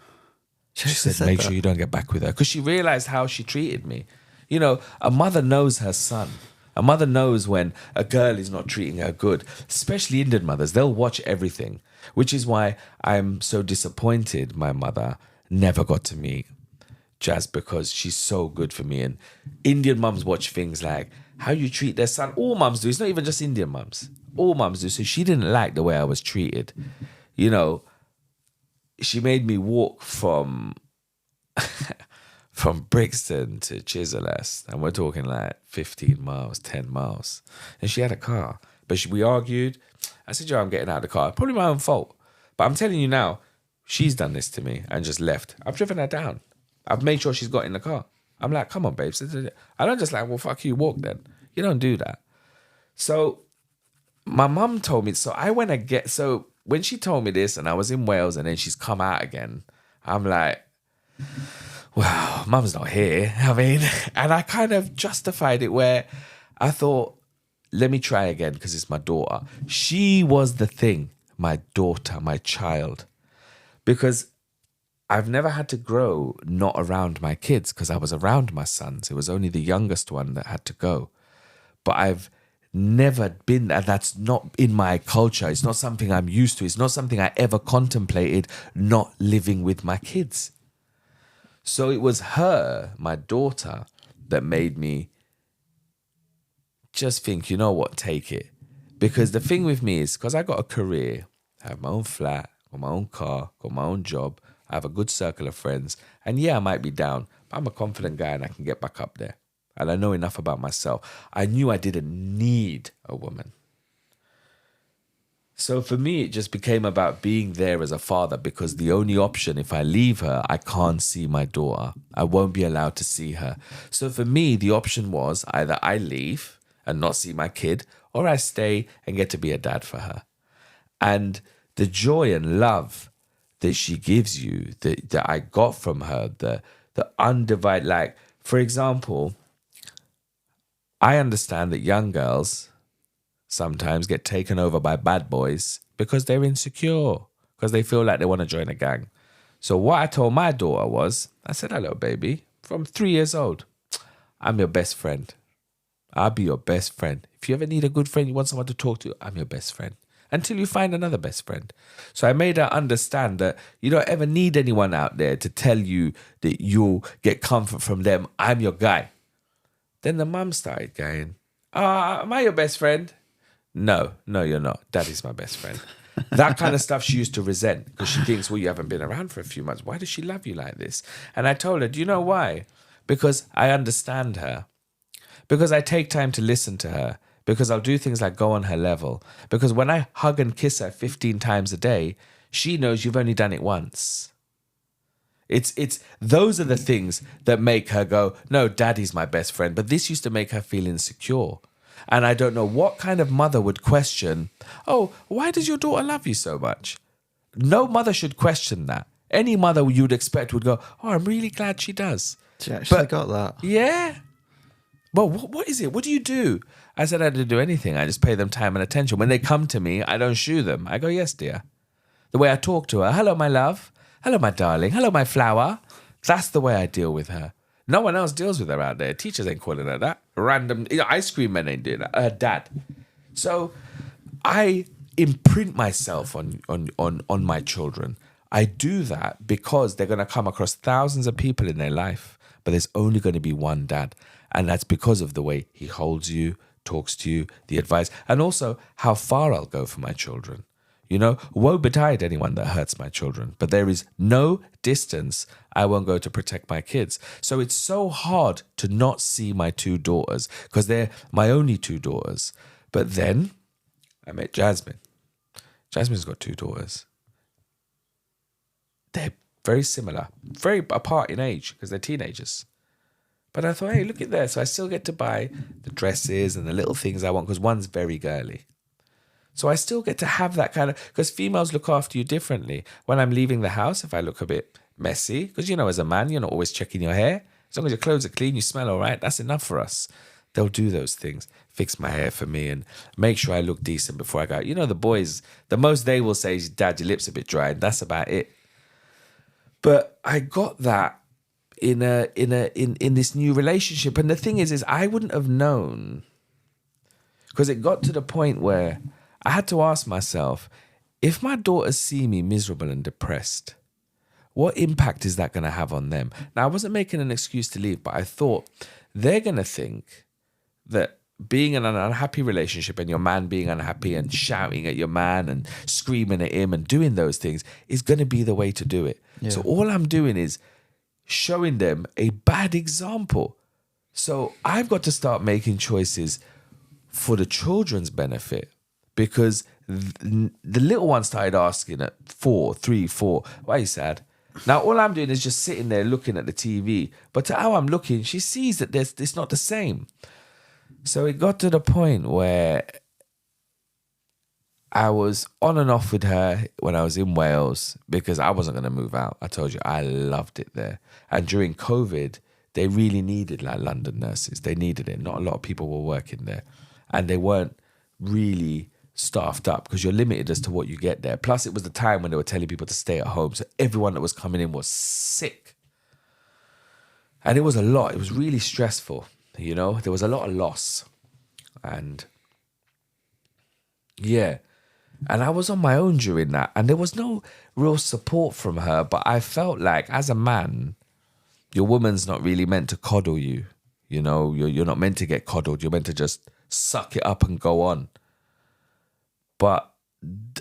She said, make sure you don't get back with her. Because she realized how she treated me. A mother knows her son. A mother knows when a girl is not treating her good, especially Indian mothers. They'll watch everything, which is why I'm so disappointed my mother never got to meet Jazz because she's so good for me. And Indian mums watch things like how you treat their son. All mums do. It's not even just Indian mums. All mums do. So she didn't like the way I was treated. She made me walk from Brixton to Chislehurst. And we're talking like 15 miles, 10 miles. And she had a car. But we argued. I said, I'm getting out of the car. Probably my own fault. But I'm telling you now, she's done this to me and just left. I've driven her down. I've made sure she's got in the car. I'm like, come on, babes. I don't just like, well, fuck you, walk then. You don't do that. So my mum told me, so I went again. So when she told me this and I was in Wales and then she's come out again, I'm like, well, mum's not here. And I kind of justified it where I thought, let me try again because it's my daughter. She was the thing, my daughter, my child. Because I've never had to grow not around my kids because I was around my sons. It was only the youngest one that had to go. But I've never been, and that's not in my culture. It's not something I'm used to. It's not something I ever contemplated not living with my kids. So it was her, my daughter, that made me just think, you know what, take it. Because the thing with me is, because I got a career, I have my own flat, got my own car, got my own job, I have a good circle of friends, and yeah, I might be down, but I'm a confident guy and I can get back up there. And I know enough about myself. I knew I didn't need a woman. So for me, it just became about being there as a father, because the only option, if I leave her, I can't see my daughter. I won't be allowed to see her. So for me, the option was either I leave and not see my kid, or I stay and get to be a dad for her. And the joy and love that she gives you, that I got from her, the undivided, like, for example, I understand that young girls sometimes get taken over by bad boys because they're insecure, because they feel like they want to join a gang. So what I told my daughter was, I said, hello, baby, from 3 years old, I'm your best friend. I'll be your best friend. If you ever need a good friend, you want someone to talk to, I'm your best friend. Until you find another best friend. So I made her understand that you don't ever need anyone out there to tell you that you'll get comfort from them. I'm your guy. Then the mum started going, am I your best friend? No, you're not. Daddy's my best friend. That kind of stuff she used to resent, because she thinks, well, you haven't been around for a few months. Why does she love you like this? And I told her, do you know why? Because I understand her. Because I take time to listen to her. Because I'll do things like go on her level. Because when I hug and kiss her 15 times a day, she knows you've only done it once. It's those are the things that make her go, no, daddy's my best friend. But this used to make her feel insecure. And I don't know what kind of mother would question, oh, why does your daughter love you so much? No mother should question that. Any mother you'd expect would go, oh, I'm really glad she does. She actually got that. Yeah. Well, what is it? What do you do? I said I didn't do anything. I just pay them time and attention. When they come to me, I don't shoo them. I go, yes, dear. The way I talk to her, hello, my love. Hello, my darling. Hello, my flower. That's the way I deal with her. No one else deals with her out there. Teachers ain't calling her that. Random ice cream men ain't doing that. Her dad. So I imprint myself on my children. I do that because they're going to come across thousands of people in their life, but there's only going to be one dad. And that's because of the way he holds you, talks to you, the advice, and also how far I'll go for my children. You know, woe betide anyone that hurts my children, but there is no distance I won't go to protect my kids. So it's so hard to not see my two daughters, because they're my only two daughters. But then I met Jasmine. Jasmine's got two daughters. They're very similar, very apart in age because they're teenagers. But I thought, hey, look at there. So I still get to buy the dresses and the little things I want, because one's very girly. So I still get to have that kind of, because females look after you differently. When I'm leaving the house, if I look a bit messy, because, you know, as a man, you're not always checking your hair. As long as your clothes are clean, you smell all right, that's enough for us. They'll do those things, fix my hair for me and make sure I look decent before I go out. You know, the boys, the most they will say is, Dad, your lips are a bit dry, and that's about it. But I got that in this new relationship. And the thing is I wouldn't have known, because it got to the point where I had to ask myself, if my daughters see me miserable and depressed, what impact is that going to have on them? Now, I wasn't making an excuse to leave, but I thought they're going to think that being in an unhappy relationship and your man being unhappy and shouting at your man and screaming at him and doing those things is going to be the way to do it. Yeah. So all I'm doing is showing them a bad example. So I've got to start making choices for the children's benefit, because the little one started asking at 3, 4, why are you sad? Now, all I'm doing is just sitting there looking at the TV. But to how I'm looking, she sees that it's not the same. So it got to the point where I was on and off with her when I was in Wales, because I wasn't going to move out. I told you, I loved it there. And during COVID, they really needed like London nurses. They needed it. Not a lot of people were working there. And they weren't really staffed up, because you're limited as to what you get there. Plus, it was the time when they were telling people to stay at home. So everyone that was coming in was sick. And it was a lot. It was really stressful. You know, there was a lot of loss. And Yeah. And I was on my own during that. And there was no real support from her. But I felt like as a man, your woman's not really meant to coddle you. You know, you're not meant to get coddled. You're meant to just suck it up and go on. But,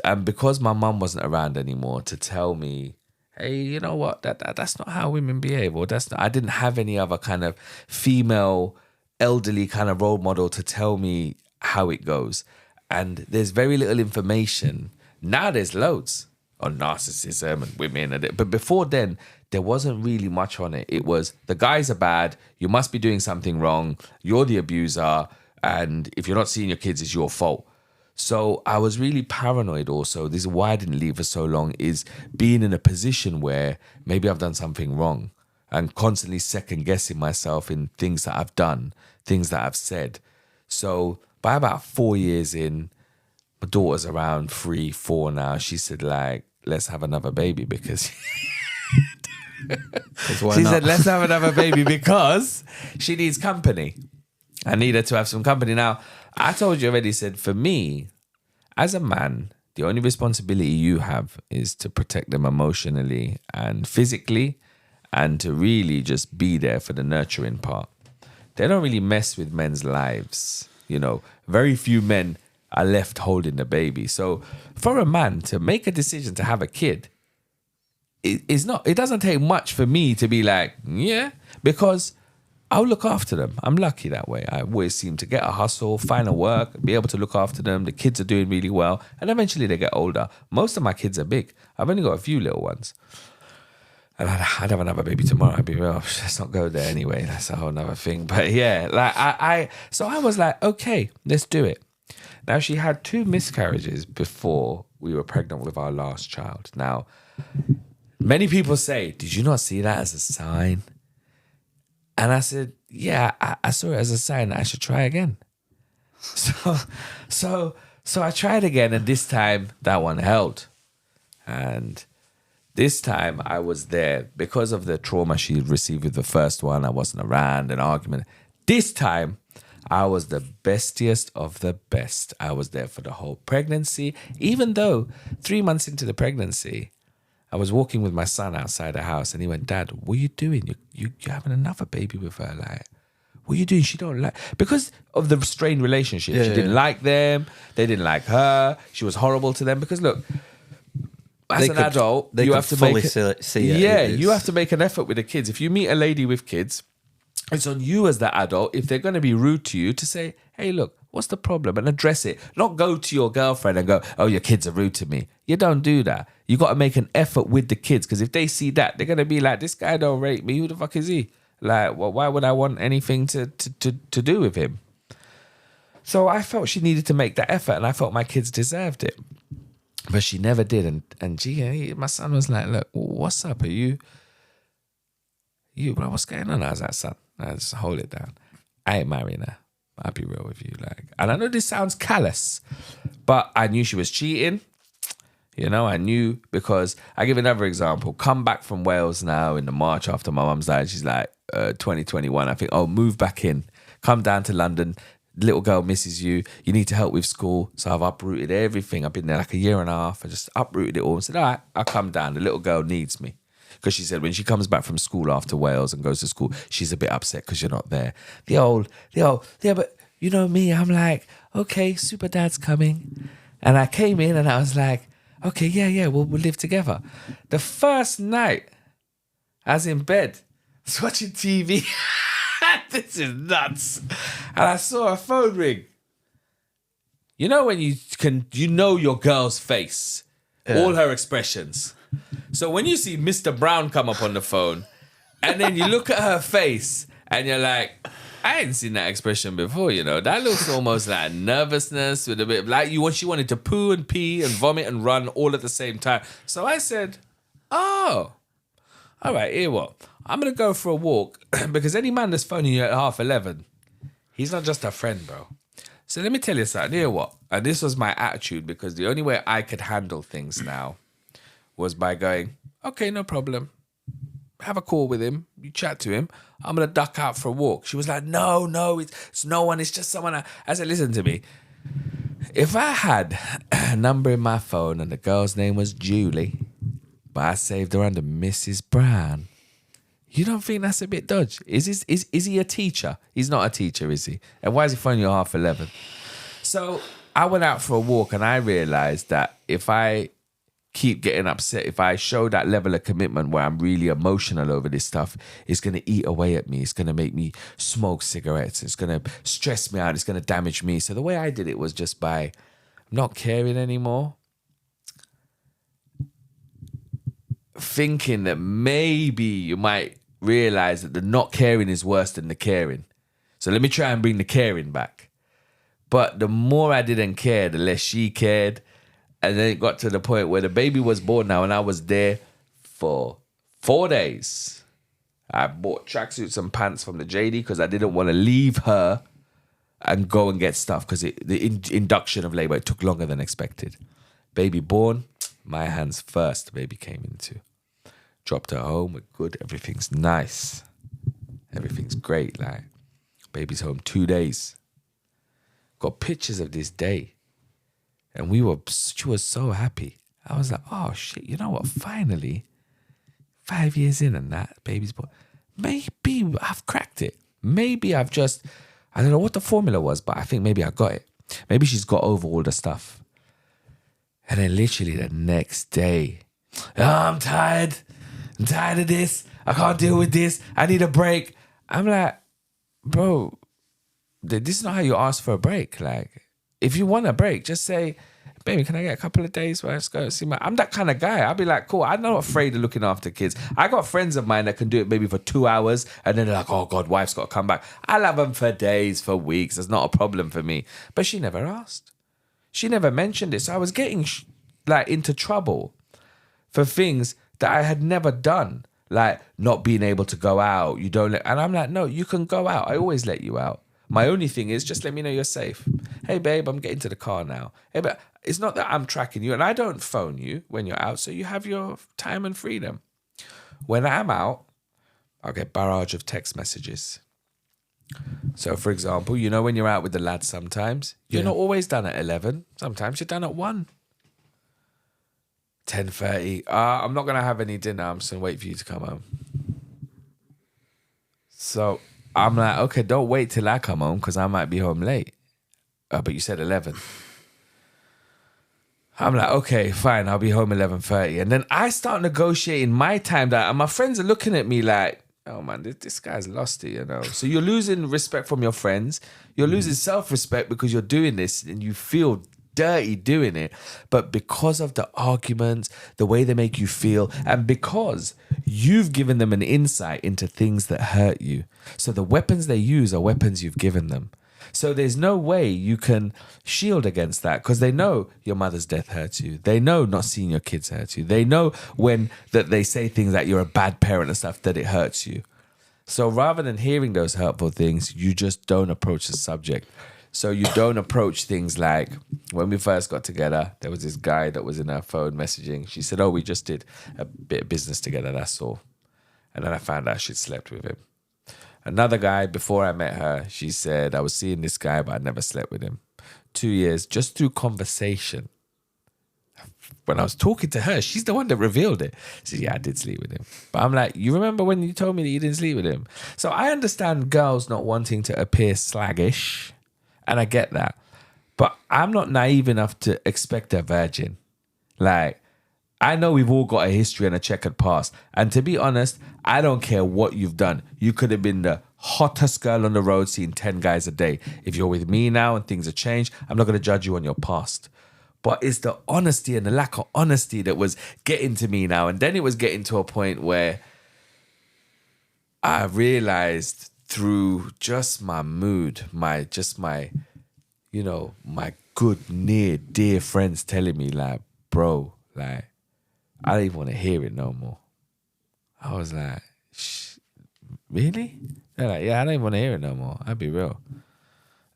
and because my mum wasn't around anymore to tell me, hey, you know what, that's not how women behave. Or I didn't have any other kind of female, elderly kind of role model to tell me how it goes. And there's very little information. Now there's loads on narcissism and women. But before then, there wasn't really much on it. It was, the guys are bad, you must be doing something wrong, you're the abuser, and if you're not seeing your kids, it's your fault. So I was really paranoid also. This is why I didn't leave for so long, is being in a position where maybe I've done something wrong and constantly second guessing myself in things that I've done, things that I've said. So by about 4 years in, my daughter's around 3, 4 now. She said, like, let's have another baby because... She said, let's have another baby because she needs company. I need her to have some company. Now, I told you already, said, for me, as a man, the only responsibility you have is to protect them emotionally and physically and to really just be there for the nurturing part. They don't really mess with men's lives. You know, very few men are left holding the baby. So for a man to make a decision to have a kid, it doesn't take much for me to be like, yeah, because I'll look after them. I'm lucky that way. I always seem to get a hustle, find a work, be able to look after them. The kids are doing really well. And eventually they get older. Most of my kids are big. I've only got a few little ones. And I'd have another baby tomorrow. I'd be, well, let's not go there anyway. That's a whole nother thing. But yeah, like so I was like, okay, let's do it. Now, she had 2 miscarriages before we were pregnant with our last child. Now, many people say, did you not see that as a sign? And I said, yeah, I saw it as a sign that I should try again. So I tried again, and this time that one held. And this time I was there because of the trauma she had received with the first one. I wasn't around, an argument. This time I was the bestiest of the best. I was there for the whole pregnancy, even though 3 months into the pregnancy, I was walking with my son outside the house and he went, Dad, what are you doing? You're having another baby with her. Like, what are you doing? She don't like... Because of the strained relationship. She didn't like them. They didn't like her. She was horrible to them. Because look, as an adult, you have to fully see it. Yeah, you have to make an effort with the kids. If you meet a lady with kids, it's on you as the adult, if they're going to be rude to you, to say, hey, look, what's the problem? And address it. Not go to your girlfriend and go, oh, your kids are rude to me. You don't do that. You got to make an effort with the kids, because if they see that, they're going to be like, this guy don't rate me. Who the fuck is he? Like, well, why would I want anything to do with him? So I felt she needed to make that effort, and I felt my kids deserved it. But she never did. And my son was like, look, what's up? Are you, bro, what's going on? I was like, son, just hold it down. I ain't marrying her. I'll be real with you. Like, and I know this sounds callous, but I knew she was cheating. You know, I knew, because I give another example. Come back from Wales now in the March after my mum's died. She's like, 2021. I think, oh, move back in. Come down to London. Little girl misses you. You need to help with school. So I've uprooted everything. I've been there like a year and a half. I just uprooted it all and said, all right, I'll come down. The little girl needs me. Because she said when she comes back from school after Wales and goes to school, she's a bit upset because you're not there. The old, yeah, but you know me, I'm like, okay, super dad's coming. And I came in and I was like, okay, yeah, we'll live together. The first night, I was in bed, I was watching TV. This is nuts. And I saw her phone ring. You know when you know your girl's face, all her expressions. So when you see Mr. Brown come up on the phone, and then you look at her face, and you're like, I ain't seen that expression before, you know. That looks almost like nervousness with a bit of like she wanted to poo and pee and vomit and run all at the same time. So I said, oh, all right, here what? I'm going to go for a walk, because any man that's phoning you at 11:30, he's not just a friend, bro. So let me tell you something, here what? And this was my attitude, because the only way I could handle things now was by going, okay, no problem. Have a call with him. You chat to him. I'm going to duck out for a walk. She was like, no, it's no one. It's just someone. I said, listen to me. If I had a number in my phone and the girl's name was Julie, but I saved her under Mrs. Brown, you don't think that's a bit dodgy? Is he a teacher? He's not a teacher, is he? And why is he phoning you at 11:30? So I went out for a walk and I realized that if I keep getting upset, if I show that level of commitment where I'm really emotional over this stuff, it's going to eat away at me. It's going to make me smoke cigarettes. It's going to stress me out. It's going to damage me. So the way I did it was just by not caring anymore, thinking that maybe you might realize that the not caring is worse than the caring. So let me try and bring the caring back. But the more I didn't care, the less she cared. And then it got to the point where the baby was born now and I was there for 4 days. I bought tracksuits and pants from the JD because I didn't want to leave her and go and get stuff because the induction of labor, it took longer than expected. Baby born, my hands first, the baby came into. Dropped her home, we're good, everything's nice. Everything's great, like, baby's home 2 days. Got pictures of this day. And she was so happy. I was like, oh shit, you know what? Finally, 5 years in and that, baby's born. Maybe I've cracked it. Maybe I don't know what the formula was, but I think maybe I got it. Maybe she's got over all the stuff. And then literally the next day, oh, I'm tired. I'm tired of this. I can't deal with this. I need a break. I'm like, bro, this is not how you ask for a break. Like, if you want a break, just say, baby, can I get a couple of days where I just go see I'm that kind of guy. I'll be like, cool, I'm not afraid of looking after kids. I got friends of mine that can do it maybe for 2 hours and then they're like, oh God, wife's got to come back. I'll have them for days, for weeks. It's not a problem for me. But she never asked. She never mentioned it. So I was getting into trouble for things that I had never done. Like not being able to go out. And I'm like, no, you can go out. I always let you out. My only thing is just let me know you're safe. Hey, babe, I'm getting to the car now. Hey, but it's not that I'm tracking you and I don't phone you when you're out, so you have your time and freedom. When I'm out, I'll get barrage of text messages. So, for example, you know when you're out with the lads sometimes, you're not always done at 11. Sometimes you're done at 1. 10:30. I'm not going to have any dinner. I'm just going to wait for you to come home. So I'm like, okay, don't wait till I come home because I might be home late. But you said 11. I'm like, okay, fine, I'll be home 11:30. And then I start negotiating my time down. And my friends are looking at me like, oh man, this guy's lost it, you know. So you're losing respect from your friends. You're losing self-respect because you're doing this and you feel dirty doing it. But because of the arguments, the way they make you feel, and because you've given them an insight into things that hurt you. So the weapons they use are weapons you've given them. So there's no way you can shield against that because they know your mother's death hurts you. They know not seeing your kids hurts you. They know when that they say things like you're a bad parent and stuff that it hurts you. So rather than hearing those hurtful things, you just don't approach the subject. So you don't approach things like when we first got together, there was this guy that was in her phone messaging. She said, oh, we just did a bit of business together, that's all. And then I found out she'd slept with him. Another guy, before I met her, she said, I was seeing this guy, but I never slept with him. 2 years, just through conversation. When I was talking to her, she's the one that revealed it. She said, yeah, I did sleep with him. But I'm like, you remember when you told me that you didn't sleep with him? So I understand girls not wanting to appear slaggish, and I get that. But I'm not naive enough to expect a virgin. Like, I know we've all got a history and a checkered past. And to be honest, I don't care what you've done. You could have been the hottest girl on the road seeing 10 guys a day. If you're with me now and things have changed, I'm not going to judge you on your past. But it's the honesty and the lack of honesty that was getting to me now. And then it was getting to a point where I realized through just my mood, my good, near, dear friends telling me like, bro, like, I don't even want to hear it no more. I was like, really? They're like, yeah, I don't even want to hear it no more. I'll be real.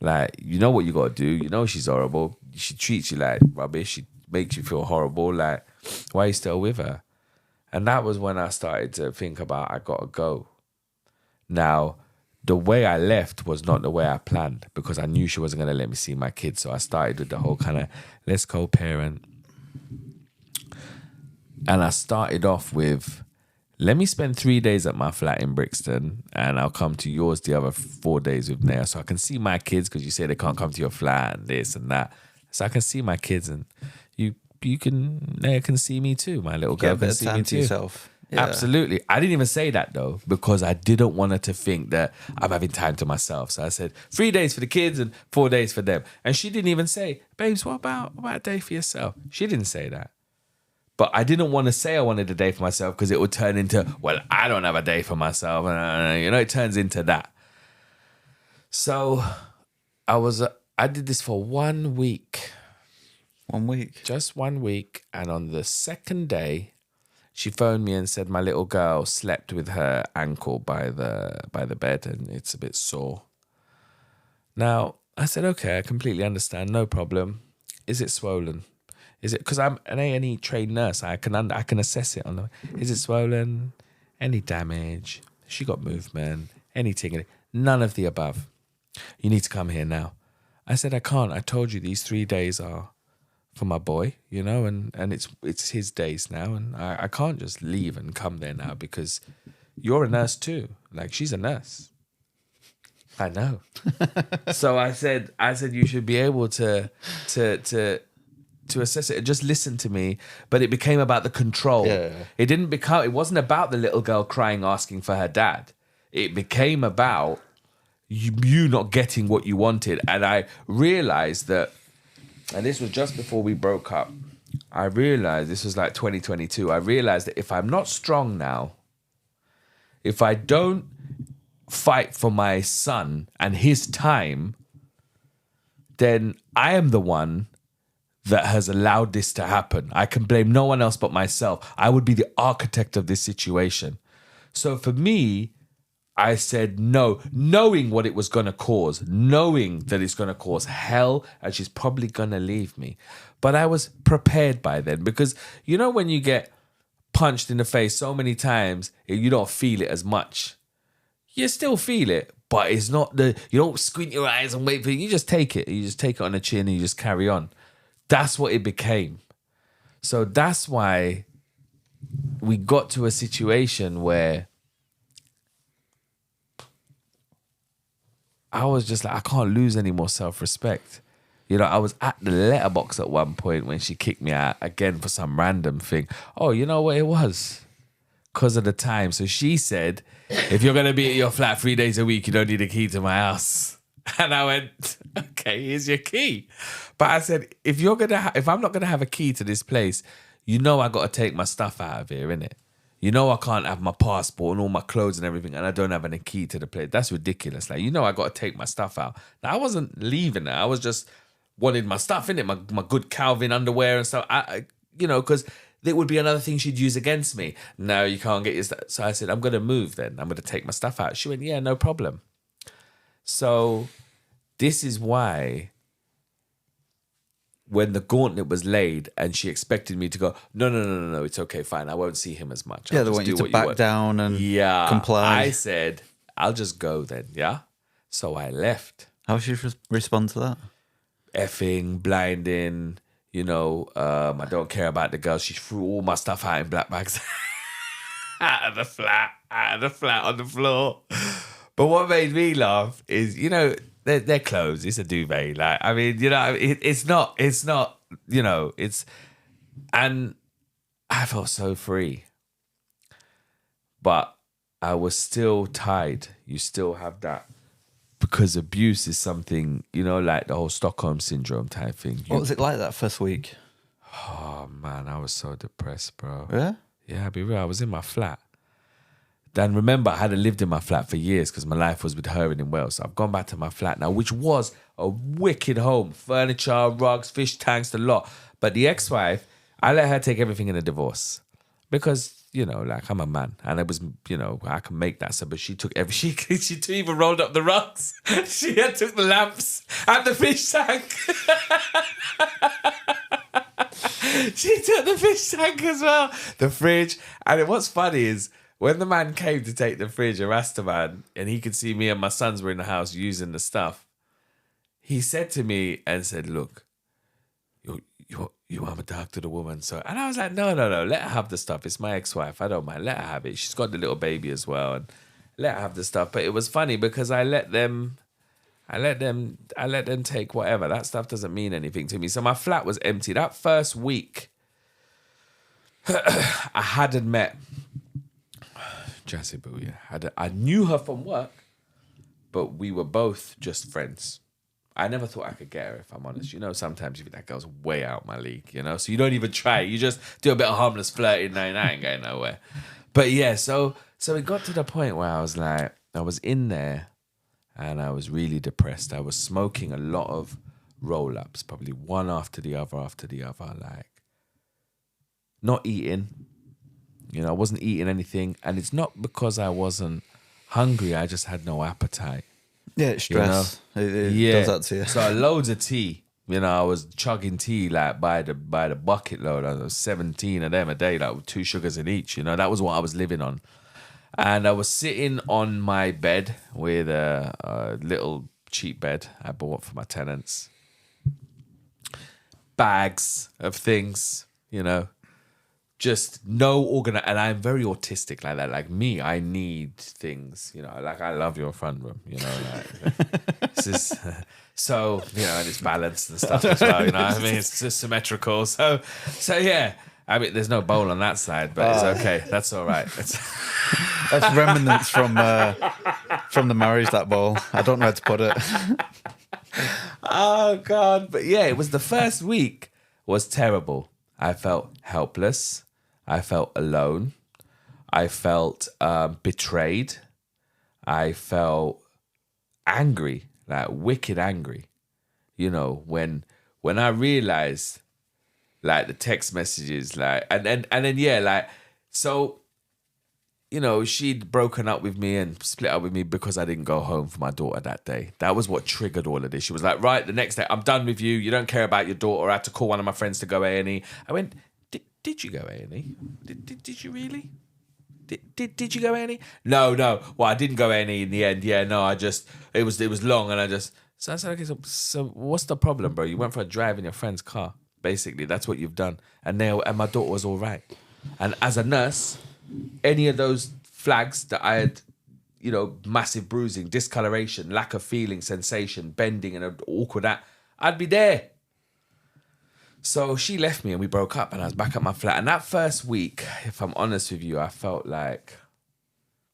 Like, you know what you got to do. You know she's horrible. She treats you like rubbish. She makes you feel horrible. Like, why are you still with her? And that was when I started to think about, I got to go. Now, the way I left was not the way I planned, because I knew she wasn't going to let me see my kids. So I started with the whole kind of, let's co-parent. And I started off with, let me spend 3 days at my flat in Brixton, and I'll come to yours the other 4 days with Naya. So I can see my kids, because you say they can't come to your flat and this and that. So I can see my kids, and Naya can see me too. My little girl can see me too. Yourself. Yeah. Absolutely. I didn't even say that though, because I didn't want her to think that I'm having time to myself. So I said 3 days for the kids and 4 days for them. And she didn't even say, babes, what about a day for yourself? She didn't say that. But I didn't want to say I wanted a day for myself, because it would turn into, well, I don't have a day for myself. It turns into that. So I did this for 1 week. 1 week? Just 1 week. And on the second day, she phoned me and said my little girl slept with her ankle by the bed, and it's a bit sore. Now, I said, okay, I completely understand. No problem. Is it swollen? Is it, because I'm an A&E trained nurse, I can assess it. Is it swollen? Any damage? She got movement? Anything? None of the above. You need to come here now. I said, I can't. I told you these 3 days are for my boy, and it's his days now, and I can't just leave and come there now, because you're a nurse too. Like, she's a nurse. I know. So I said you should be able to assess it and just listen to me. But it became about the control. Yeah. It wasn't about the little girl crying, asking for her dad. It became about you not getting what you wanted. And I realized that, and this was just before we broke up, I realized, this was like 2022, I realized that if I'm not strong now, if I don't fight for my son and his time, then I am the one that has allowed this to happen. I can blame no one else but myself. I would be the architect of this situation. So for me, I said no, knowing what it was going to cause, knowing that it's going to cause hell, and she's probably going to leave me. But I was prepared by then, because when you get punched in the face so many times, you don't feel it as much. You still feel it, but it's not you don't squint your eyes and wait for it. You just take it. You just take it on the chin and you just carry on. That's what it became. So that's why we got to a situation where I was just like, I can't lose any more self-respect. I was at the letterbox at one point when she kicked me out again for some random thing. Oh, you know what it was? Because of the time. So she said, if you're going to be at your flat 3 days a week, you don't need a key to my house. And I went, okay, here's your key. But I said, if I'm not going to have a key to this place, I got to take my stuff out of here, innit? I can't have my passport and all my clothes and everything, and I don't have any key to the place. That's ridiculous. Like, I got to take my stuff out. Now, I wasn't leaving it. I was just wanted my stuff, innit? My good Calvin underwear and stuff. Because it would be another thing she'd use against me. No, you can't get your stuff. So I said, I'm going to move then. I'm going to take my stuff out. She went, yeah, no problem. So this is why when the gauntlet was laid and she expected me to go, no, it's okay, fine, I won't see him as much. They want you to back down and comply. I said, I'll just go then, yeah? So I left. How should you respond to that? Effing, blinding, I don't care about the girl. She threw all my stuff out in black bags. out of the flat on the floor. But what made me laugh is, they're clothes. It's a duvet. Like, I mean, it's not, and I felt so free. But I was still tied. You still have that. Because abuse is something, like the whole Stockholm syndrome type thing. What was it like that first week? Oh, man, I was so depressed, bro. Yeah? Yeah, I'll be real. I was in my flat. Then remember, I hadn't lived in my flat for years because my life was with her and in Wales. So I've gone back to my flat now, which was a wicked home. Furniture, rugs, fish tanks, the lot. But the ex-wife, I let her take everything in a divorce. Because, I'm a man. And it was, I can make that. So, but she took she even rolled up the rugs. She had took the lamps and the fish tank. She took the fish tank as well. The fridge. And what's funny is, when the man came to take the fridge, a Rasta man, and he could see me and my sons were in the house using the stuff, he said to me and said, look, you want me to talk to the woman? So, and I was like, no, let her have the stuff. It's my ex-wife. I don't mind. Let her have it. She's got the little baby as well, and let her have the stuff. But it was funny because I let them take whatever. That stuff doesn't mean anything to me. So my flat was empty. That first week, I hadn't met Jessie Boo. I knew her from work, but we were both just friends. I never thought I could get her, if I'm honest. You know, sometimes you think that girl's way out my league, you know? So you don't even try. You just do a bit of harmless flirting, and I ain't going nowhere. But yeah, so it got to the point where I was like, I was in there and I was really depressed. I was smoking a lot of roll-ups, probably one after the other, like not eating. You know, I wasn't eating anything. And it's not because I wasn't hungry. I just had no appetite. Yeah, it's stress. You know? It does that to you. So loads of tea. You know, I was chugging tea like by the bucket load. I was 17 of them a day, like with 2 sugars in each. You know, that was what I was living on. And I was sitting on my bed with a little cheap bed I bought for my tenants. Bags of things, you know. Just no and I'm very autistic like that. Like me, I need things, you know, like I love your front room, you know, like this is so, you know, and it's balanced and stuff as well, you know what I mean? It's just symmetrical. So yeah. I mean, there's no bowl on that side, but it's okay. That's all right. That's remnants from the marriage, that bowl. I don't know how to put it. Oh God. But yeah, it was the first week was terrible. I felt helpless. I felt alone. I felt betrayed. I felt angry, like wicked angry. You know, when I realized, like the text messages, like and then yeah, like so, you know, she'd broken up with me and split up with me because I didn't go home for my daughter that day. That was what triggered all of this. She was like, right, the next day, I'm done with you. You don't care about your daughter. I had to call one of my friends to go A&E. I went, did you go A&E? Did you really? Did you go A&E? No. Well, I didn't go A&E in the end. Yeah, no, it was long, and so I said, okay, so what's the problem, bro? You went for a drive in your friend's car. Basically, that's what you've done. And my daughter was all right. And as a nurse, any of those flags that I had, you know, massive bruising, discoloration, lack of feeling, sensation, bending, and awkward, I'd be there. So she left me and we broke up, and I was back at my flat. And that first week, if I'm honest with you, I felt low.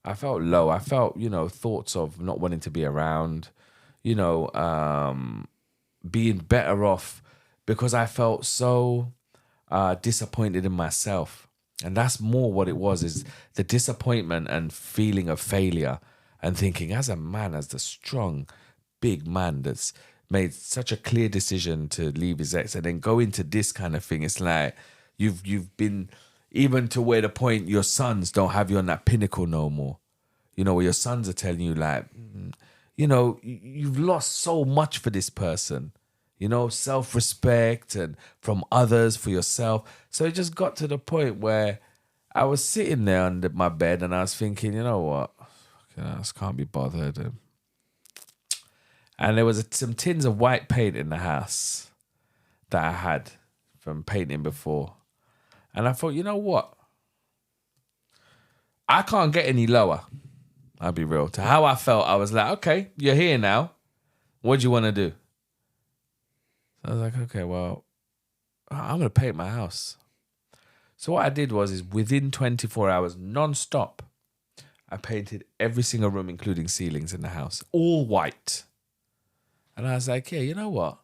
I felt, you know, thoughts of not wanting to be around, you know, being better off because I felt so disappointed in myself. And that's more what it was, is the disappointment and feeling of failure and thinking, as a man, as the strong, big man that's made such a clear decision to leave his ex and then go into this kind of thing. It's like you've been even to where the point your sons don't have you on that pinnacle no more. You know, where your sons are telling you like, you know, you've lost so much for this person. You know, self-respect and from others, for yourself. So it just got to the point where I was sitting there under my bed and I was thinking, you know what? I just can't be bothered. And there was some tins of white paint in the house that I had from painting before. And I thought, you know what? I can't get any lower. I'll be real. To how I felt, I was like, okay, you're here now. What do you want to do? So I was like, okay, well, I'm going to paint my house. So what I did was within 24 hours, non-stop, I painted every single room, including ceilings in the house, all white. And I was like, yeah, you know what?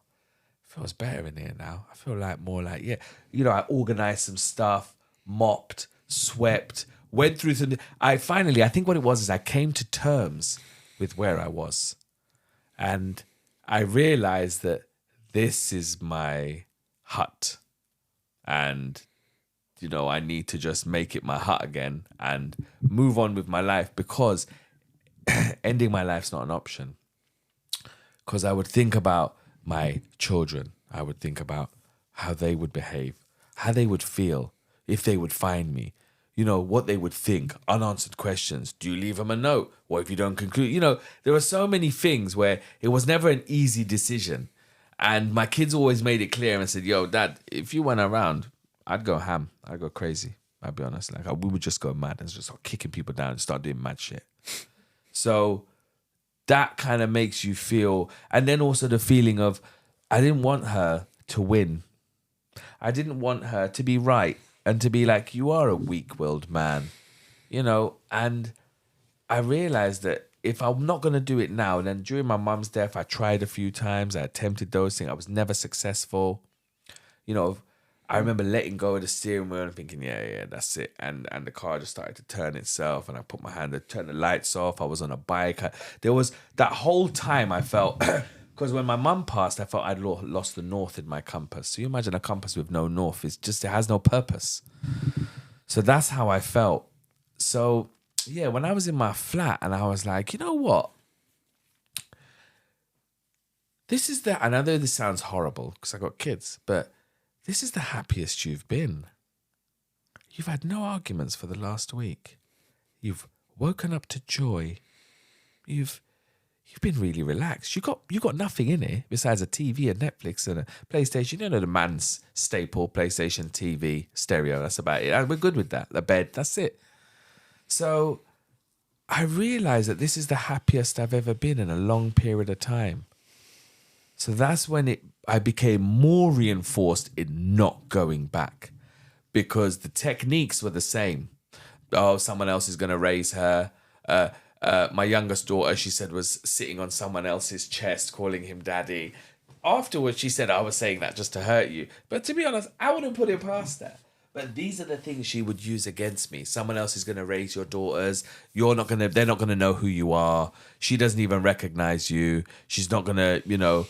It feels better in here now. I feel like more like, yeah. You know, I organized some stuff, mopped, swept, went through some... I think what it was is I came to terms with where I was. And I realized that this is my hut. And, you know, I need to just make it my hut again and move on with my life, because ending my life's not an option. Because I would think about my children. I would think about how they would behave, how they would feel if they would find me. what they would think, unanswered questions. Do you leave them a note? What if you don't conclude? There were so many things where it was never an easy decision. And my kids always made it clear and said, yo, Dad, if you went around, I'd go ham. I'd go crazy. I'll be honest. We would just go mad and just start kicking people down and start doing mad shit. So that kind of makes you feel, and then also the feeling of, I didn't want her to win. I didn't want her to be right and to be like, you are a weak-willed man, and I realized that if I'm not going to do it now, then during my mum's death, I tried a few times. I attempted those things. I was never successful. I remember letting go of the steering wheel and thinking, yeah, that's it. And the car just started to turn itself. And I put my hand to turn the lights off. I was on a bike. There was that whole time I felt, because when my mum passed, I felt I'd lost the north in my compass. So you imagine a compass with no north. It has no purpose. So that's how I felt. So yeah, when I was in my flat and I was like, you know what? I know this sounds horrible because I got kids, but this is the happiest you've been. You've had no arguments for the last week. You've woken up to joy. You've been really relaxed. You got nothing in it besides a TV, a Netflix, and a PlayStation. The man's staple, PlayStation, TV, stereo. That's about it. And we're good with that. The bed, that's it. So I realized that this is the happiest I've ever been in a long period of time. So that's when I became more reinforced in not going back, because the techniques were the same. Oh, someone else is going to raise her. My youngest daughter, she said, was sitting on someone else's chest, calling him daddy. Afterwards, she said, I was saying that just to hurt you. But to be honest, I wouldn't put it past that. But these are the things she would use against me. Someone else is going to raise your daughters. They're not going to know who you are. She doesn't even recognize you. She's not going to,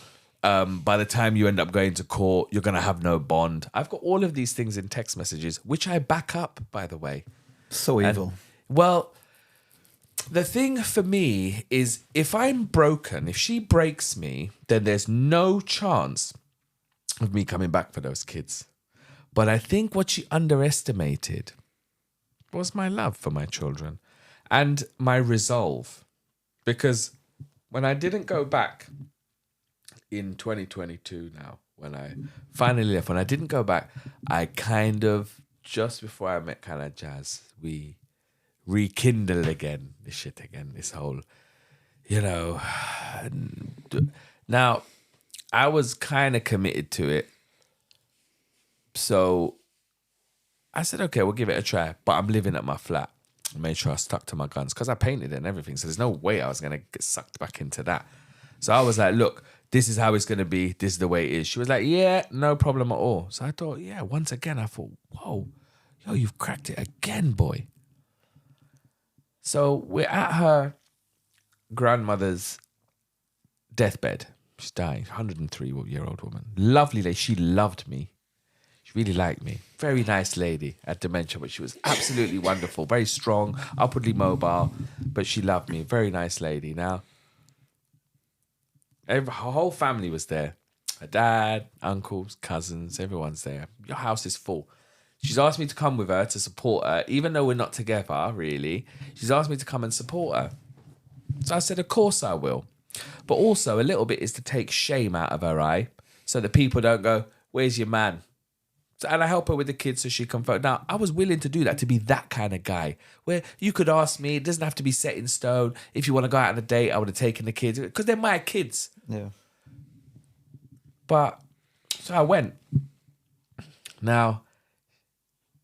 by the time you end up going to court, you're going to have no bond. I've got all of these things in text messages, which I back up, by the way. So evil. Well, the thing for me is, if I'm broken, if she breaks me, then there's no chance of me coming back for those kids. But I think what she underestimated was my love for my children and my resolve. Because when I didn't go back in 2022 now, when I finally left, when I didn't go back, I kind of, just before I met kind of Jazz, we rekindled again, this whole, Now, I was kind of committed to it. So I said, okay, we'll give it a try. But I'm living at my flat. I made sure I stuck to my guns because I painted it and everything. So there's no way I was going to get sucked back into that. So I was like, look, this is how it's going to be. This is the way it is. She was like, yeah, no problem at all. So I thought, yeah, once again, I thought, whoa, you've cracked it again, boy. So we're at grandmother's deathbed. She's dying, 103-year-old woman. Lovely lady. She loved me. She really liked me. Very nice lady. Had dementia, but she was absolutely wonderful. Very strong, upwardly mobile, but she loved me. Very nice lady. Now, her whole family was there. Her dad, uncles, cousins, everyone's there. Your house is full. She's asked me to come with her to support her, even though we're not together, really. She's asked me to come and support her. So I said, of course I will. But also, a little bit is to take shame out of her eye so that people don't go, where's your man? So, and I help her with the kids so she can vote. Now, I was willing to do that, to be that kind of guy where you could ask me, it doesn't have to be set in stone. If you want to go out on a date, I would have taken the kids because they're my kids. Yeah. But, so I went. Now,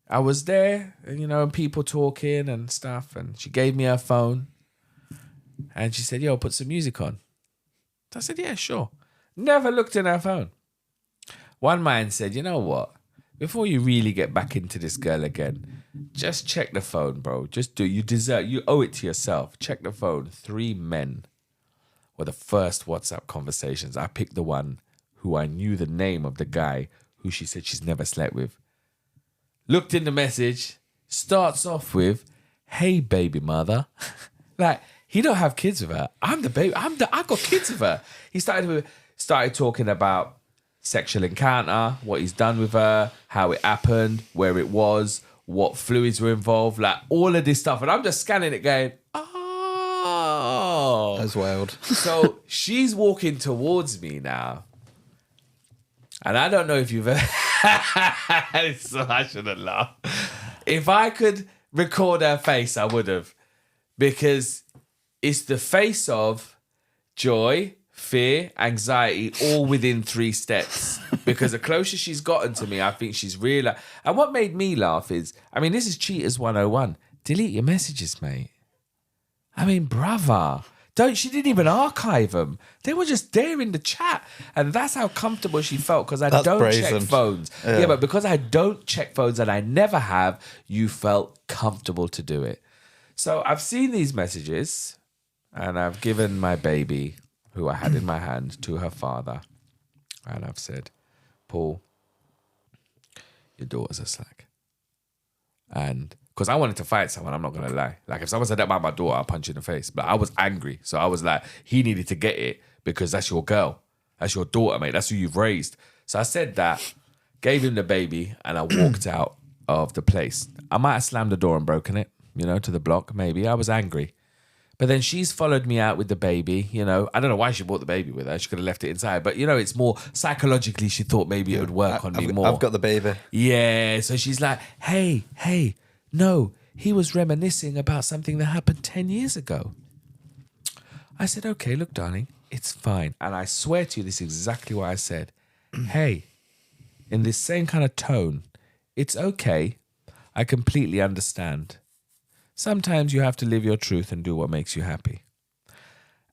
I was there, and, people talking and stuff, and she gave me her phone. And she said, yo, put some music on. So I said, yeah, sure. Never looked in her phone. One man said, you know what? Before you really get back into this girl again, just check the phone, bro. Just do. You owe it to yourself. Check the phone. 3 men were the first WhatsApp conversations. I picked the one who I knew the name of the guy who she said she's never slept with. Looked in the message, starts off with, hey, baby mother. Like, he don't have kids with her. I'm the baby. I've got kids with her. He started talking about sexual encounter, what he's done with her, how it happened, where it was, what fluids were involved, like all of this stuff. And I'm just scanning it going, oh. That's wild. So she's walking towards me now. And I don't know if you've ever... so I shouldn't laugh. If I could record her face, I would have. Because it's the face of joy, fear, anxiety, all within 3 steps. Because the closer she's gotten to me, I think she's realized. And what made me laugh is, I mean, this is Cheaters 101. Delete your messages, mate. I mean, brava. She didn't even archive them. They were just there in the chat. And that's how comfortable she felt, because I don't brazen. check phones. Yeah, but because I don't check phones and I never have, you felt comfortable to do it. So I've seen these messages and I've given my baby, who I had in my hand, to her father. And I've said, Paul, your daughter's a slag. And because I wanted to fight someone, I'm not going to lie. Like, if someone said that about my daughter, I'll punch you in the face. But I was angry. So I was like, he needed to get it because that's your girl. That's your daughter, mate. That's who you've raised. So I said that, gave him the baby, and I walked out of the place. I might have slammed the door and broken it, to the block, maybe. I was angry. But then she's followed me out with the baby, I don't know why she brought the baby with her. She could have left it inside. But, it's more psychologically, she thought maybe it would work on me more. I've got the baby. Yeah. So she's like, hey, no, he was reminiscing about something that happened 10 years ago. I said, okay, look, darling, it's fine. And I swear to you, this is exactly what I said. Hey, in this same kind of tone, it's okay. I completely understand. Sometimes you have to live your truth and do what makes you happy.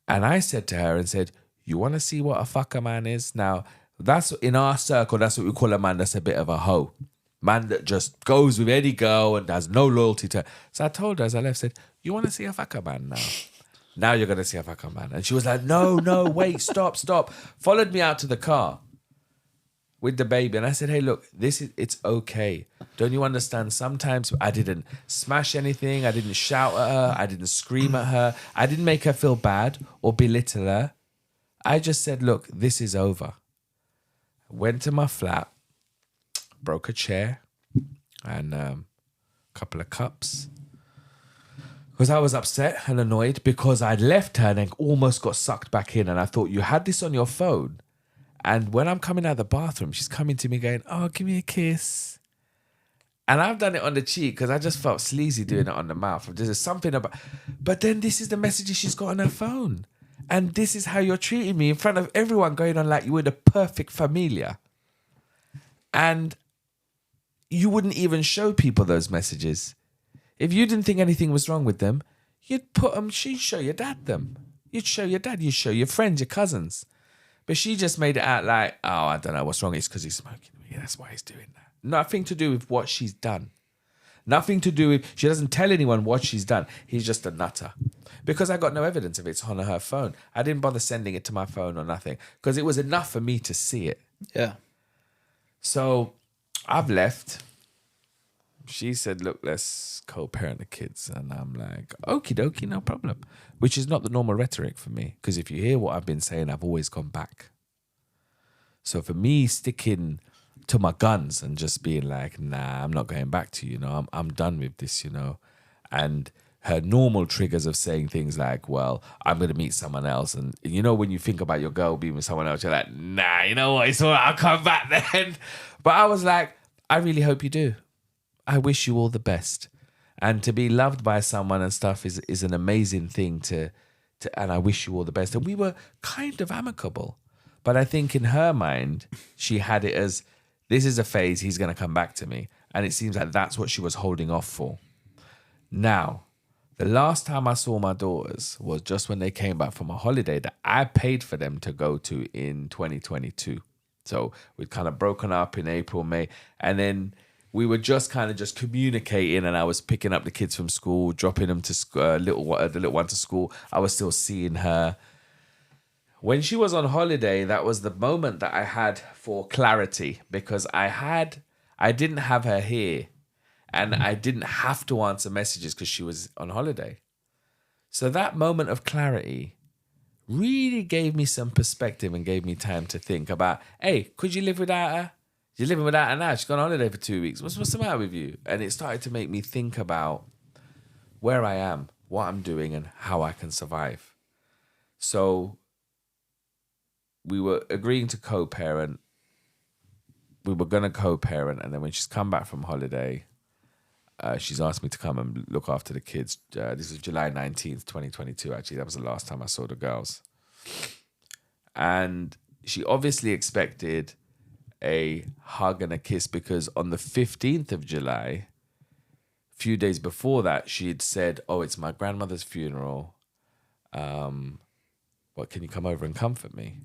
And I said to her and said, you want to see what a fucker man is? Now, that's in our circle, that's what we call a man that's a bit of a hoe. Man that just goes with any girl and has no loyalty to her. So I told her as I left, said, you want to see a fucker man now? Now you're going to see a fucker man. And she was like, no, wait, stop. Followed me out to the car with the baby. And I said, hey, look, it's okay. Don't you understand? Sometimes I didn't smash anything. I didn't shout at her. I didn't scream at her. I didn't make her feel bad or belittle her. I just said, look, this is over. Went to my flat, broke a chair and a couple of cups. Because I was upset and annoyed because I'd left her and then almost got sucked back in. And I thought, you had this on your phone. And when I'm coming out of the bathroom, she's coming to me going, oh, give me a kiss. And I've done it on the cheek because I just felt sleazy doing it on the mouth. There's something about... But then this is the messages she's got on her phone. And this is how you're treating me in front of everyone, going on like you were the perfect familia. And you wouldn't even show people those messages. If you didn't think anything was wrong with them, you'd put them, she'd show your dad them. You'd show your dad, you'd show your friends, your cousins. But she just made it out like, oh, I don't know what's wrong. It's because he's smoking. Yeah, that's why he's doing that. Nothing to do with what she's done. Nothing to do with, she doesn't tell anyone what she's done. He's just a nutter. Because I got no evidence of it. It's on her phone. I didn't bother sending it to my phone or nothing. Because it was enough for me to see it. Yeah. So I've left. She said, look, let's co-parent the kids. And I'm like, okie dokie, no problem. Which is not the normal rhetoric for me. Because if you hear what I've been saying, I've always gone back. So for me, sticking to my guns and just being like, nah, I'm not going back to you, I'm done with this, And her normal triggers of saying things like, well, I'm going to meet someone else. And when you think about your girl being with someone else, you're like, nah, you know what? It's all right, I'll come back then. But I was like, I really hope you do. I wish you all the best. And to be loved by someone and stuff is an amazing thing and I wish you all the best. And we were kind of amicable. But I think in her mind, she had it as, this is a phase, he's going to come back to me. And it seems like that's what she was holding off for. Now, the last time I saw my daughters was just when they came back from a holiday that I paid for them to go to in 2022. So we'd kind of broken up in April, May. And then we were just kind of just communicating, and I was picking up the kids from school, dropping them to the little one to school. I was still seeing her. When she was on holiday, that was the moment that I had for clarity, because I didn't have her here and I didn't have to answer messages because she was on holiday. So that moment of clarity really gave me some perspective and gave me time to think about, hey, could you live without her? You're living without her now. She's gone on holiday for 2 weeks. What's the matter with you? And it started to make me think about where I am, what I'm doing, and how I can survive. So we were agreeing to co-parent. We were going to co-parent. And then when she's come back from holiday, she's asked me to come and look after the kids. This was July 19th, 2022, actually. That was the last time I saw the girls. And she obviously expected a hug and a kiss because on the 15th of July, a few days before that, she had said, oh, it's my grandmother's funeral. What, can you come over and comfort me?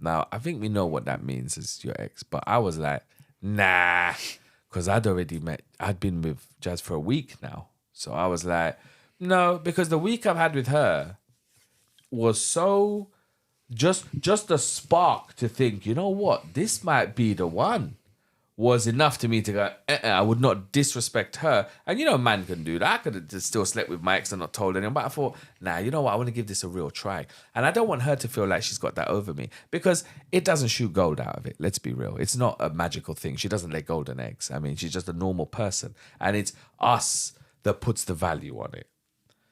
Now, I think we know what that means as your ex, but I was like, nah, because I'd been with Jazz for a week now. So I was like, no, because the week I've had with her was so just a spark to think, you know what, this might be the one, was enough to me to go, I would not disrespect her. And you know, a man can do that. I could have just still slept with my ex and not told anyone. But I thought, nah, you know what? I want to give this a real try. And I don't want her to feel like she's got that over me because it doesn't shoot gold out of it. Let's be real. It's not a magical thing. She doesn't lay golden eggs. I mean, she's just a normal person. And it's us that puts the value on it.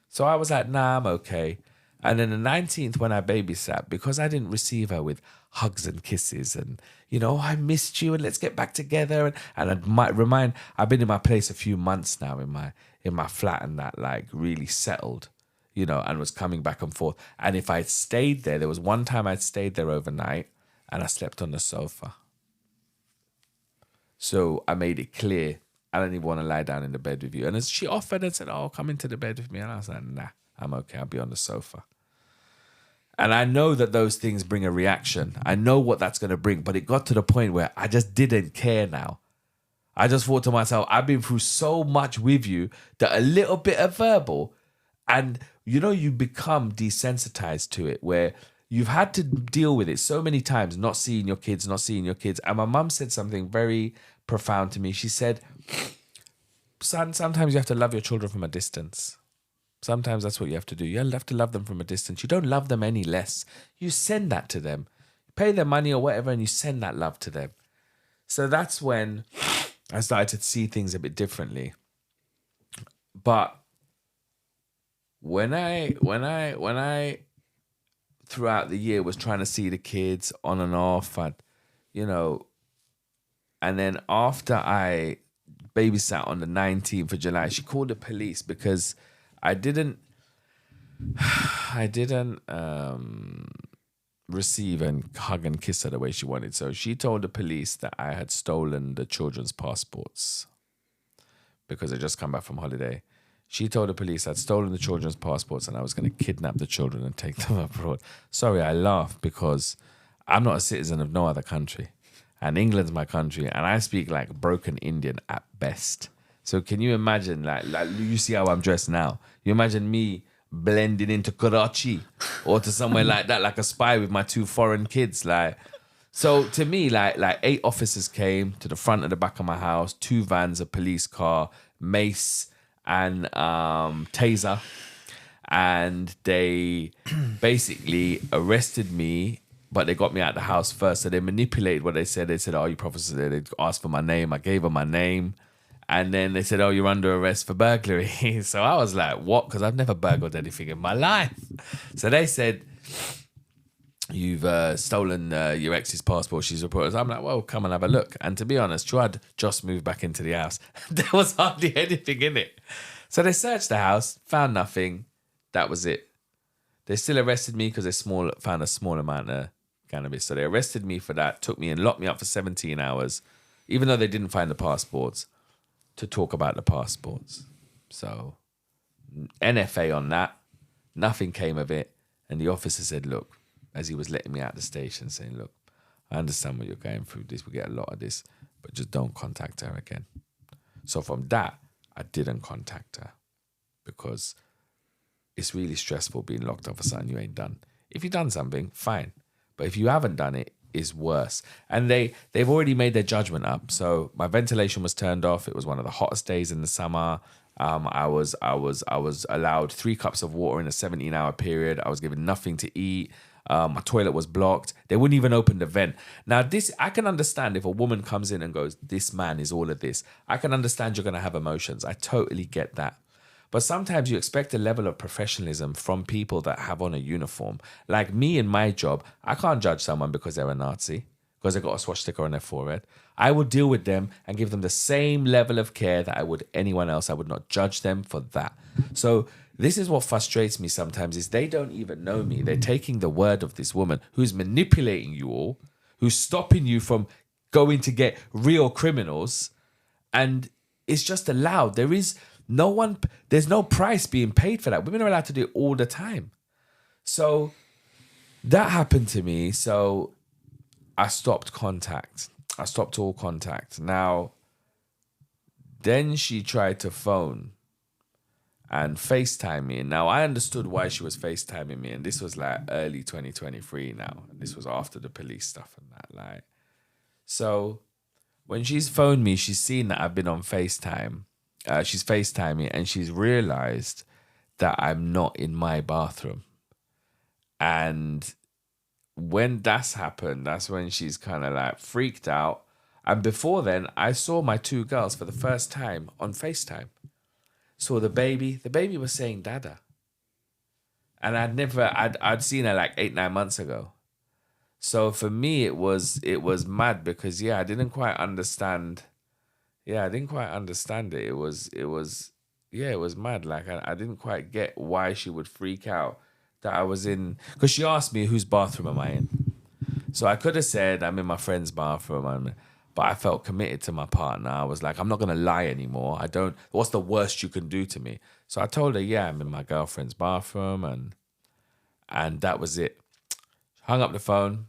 So I was like, nah, I'm okay. And then the 19th, when I babysat, because I didn't receive her with hugs and kisses and, you know, I missed you and let's get back together. And I might remind, I've been in my place a few months now in my flat and that, like, really settled, you know, and was coming back and forth. And if I'd stayed there was one time I'd stayed there overnight and I slept on the sofa. So I made it clear, I don't even want to lie down in the bed with you. And as she offered and said, oh, come into the bed with me. And I was like, nah, I'm okay. I'll be on the sofa. And I know that those things bring a reaction. I know what that's going to bring. But it got to the point where I just didn't care now. I just thought to myself, I've been through so much with you that a little bit of verbal, and you know, you become desensitized to it where you've had to deal with it so many times, not seeing your kids. And my mum said something very profound to me. She said, son, sometimes you have to love your children from a distance. Sometimes that's what you have to do. You have to love them from a distance. You don't love them any less. You send that to them. You pay them money or whatever and you send that love to them. So that's when I started to see things a bit differently. But when I throughout the year was trying to see the kids on and off, and, you know, and then after I babysat on the 19th of July, she called the police because I didn't receive and hug and kiss her the way she wanted. So she told the police that I had stolen the children's passports because they just come back from holiday. She told the police I'd stolen the children's passports and I was going to kidnap the children and take them abroad. Sorry, I laugh because I'm not a citizen of no other country. And England's my country and I speak like broken Indian at best. So can you imagine, like you see how I'm dressed now? You imagine me blending into Karachi or to somewhere like that, like a spy with my 2 foreign kids. Like, so to me, like 8 officers came to the front and the back of my house, 2 vans, a police car, mace and taser. And they basically arrested me, but they got me out of the house first. So they manipulated what they said. They said, oh, you professor, they asked for my name. I gave them my name. And then they said, oh, you're under arrest for burglary. So I was like, what? Because I've never burgled anything in my life. So they said, you've stolen your ex's passport. She's reported. So I'm like, well, come and have a look. And to be honest, I'd just moved back into the house. There was hardly anything in it. So they searched the house, found nothing. That was it. They still arrested me because they found a small amount of cannabis. So they arrested me for that, took me and locked me up for 17 hours, even though they didn't find the passports, to talk about the passports. So NFA on that, nothing came of it. And the officer said, look, as he was letting me out the station, saying, look, I understand what you're going through. We get a lot of this, but just don't contact her again. So from that, I didn't contact her because it's really stressful being locked up for something you ain't done. If you've done something, fine. But if you haven't done it, it's worse. And they've already made their judgment up. So my ventilation was turned off. It was one of the hottest days in the summer. I was allowed 3 cups of water in a 17-hour period. I was given nothing to eat. My toilet was blocked. They wouldn't even open the vent. Now, this, I can understand if a woman comes in and goes, this man is all of this. I can understand you're going to have emotions. I totally get that. But sometimes you expect a level of professionalism from people that have on a uniform. Like me in my job, I can't judge someone because they're a Nazi, because they've got a swastika on their forehead. I will deal with them and give them the same level of care that I would anyone else. I would not judge them for that. So this is what frustrates me sometimes, is they don't even know me. They're taking the word of this woman who's manipulating you all, who's stopping you from going to get real criminals, and it's just allowed. There's no price being paid for that. Women are allowed to do it all the time. So that happened to me. So I stopped contact. I stopped all contact. Now, then she tried to phone and FaceTime me. Now, I understood why she was FaceTiming me. And this was like early 2023 now. This was after the police stuff and that. Like, so when she's phoned me, she's seen that I've been on FaceTime. She's FaceTiming and she's realized that I'm not in my bathroom. And when that's happened, that's when she's kind of like freaked out. And before then, I saw my two girls for the first time on FaceTime. Saw the baby. The baby was saying Dada. And I'd seen her like 8-9 months ago. So for me, it was mad because, I didn't quite understand. Yeah, I didn't quite understand it. It was mad. Like, I didn't quite get why she would freak out that I was in, because she asked me, whose bathroom am I in? So I could have said, I'm in my friend's bathroom, but I felt committed to my partner. I was like, I'm not going to lie anymore. What's the worst you can do to me? So I told her, I'm in my girlfriend's bathroom, and that was it. Hung up the phone.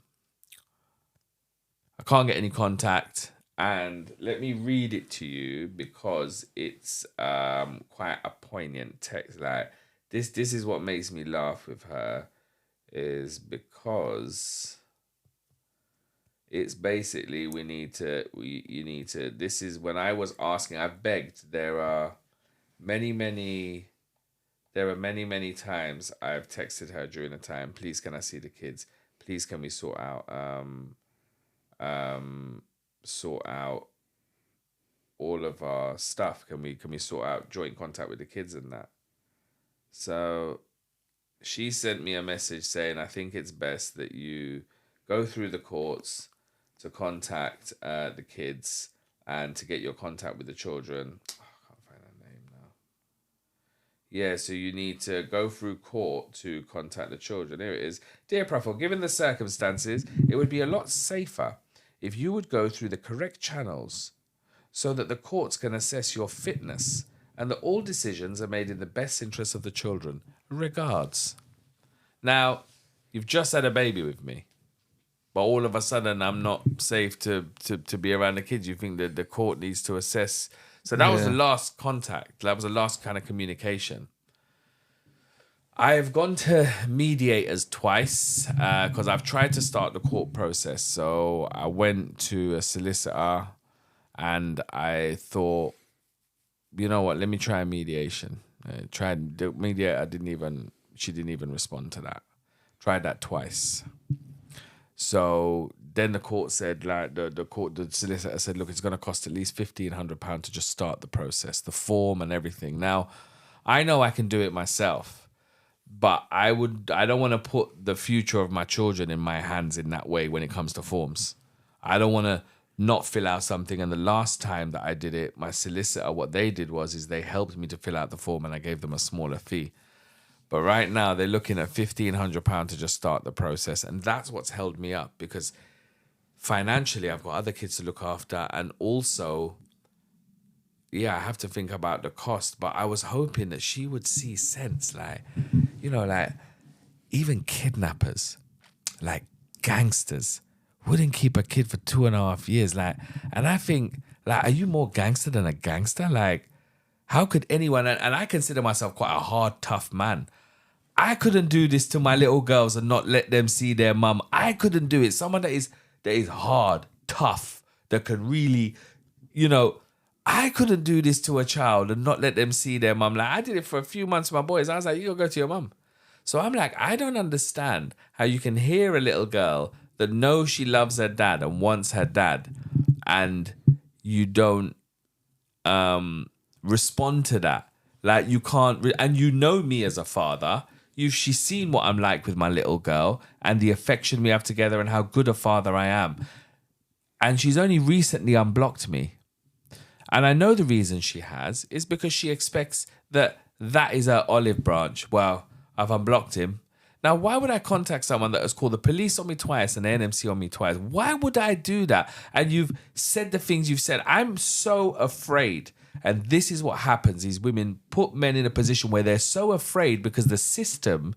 I can't get any contact. And let me read it to you because it's quite a poignant text. Like this is what makes me laugh with her, is because it's basically you need to. This is when I was asking. I've begged. There are many times I've texted her during the time. Please, can I see the kids? Please, can we sort out all of our stuff? Can we sort out joint contact with the kids and that? So she sent me a message saying, I think it's best that you go through the courts to contact the kids and to get your contact with the children. Oh, I can't find her name now. Yeah, so you need to go through court to contact the children. Here it is. Dear Praful, given the circumstances, it would be a lot safer if you would go through the correct channels so that the courts can assess your fitness and that all decisions are made in the best interest of the children. Regards. Now, you've just had a baby with me, but all of a sudden I'm not safe to be around the kids. You think that the court needs to assess. So that was the last contact. That was the last kind of communication. I've gone to mediators twice because I've tried to start the court process. So I went to a solicitor and I thought, you know what, let me try mediation. Tried the mediator, she didn't even respond to that. Tried that twice. So then the court said, like the solicitor said, look, it's going to cost at least £1,500 to just start the process, the form and everything. Now, I know I can do it myself. But I don't want to put the future of my children in my hands in that way when it comes to forms. I don't want to not fill out something. And the last time that I did it, my solicitor, what they did is they helped me to fill out the form and I gave them a smaller fee. But right now they're looking at £1,500 to just start the process. And that's what's held me up because financially I've got other kids to look after. And also, I have to think about the cost. But I was hoping that she would see sense, like, like even kidnappers, like gangsters, wouldn't keep a kid for 2.5 years. Like, and I think, like, are you more gangster than a gangster? Like, how could anyone, and I consider myself quite a hard, tough man. I couldn't do this to my little girls and not let them see their mum. I couldn't do it. Someone that is hard, tough, that can really, I couldn't do this to a child and not let them see their mum. Like, I did it for a few months with my boys. I was like, you gotta go to your mum. So I'm like, I don't understand how you can hear a little girl that knows she loves her dad and wants her dad, and you don't respond to that. Like, you can't, and you know me as a father. She's seen what I'm like with my little girl and the affection we have together and how good a father I am. And she's only recently unblocked me. And I know the reason she has is because she expects that is her olive branch. Well, I've unblocked him. Now, why would I contact someone that has called the police on me twice and the NMC on me twice? Why would I do that? And you've said the things you've said. I'm so afraid. And this is what happens. These women put men in a position where they're so afraid because the system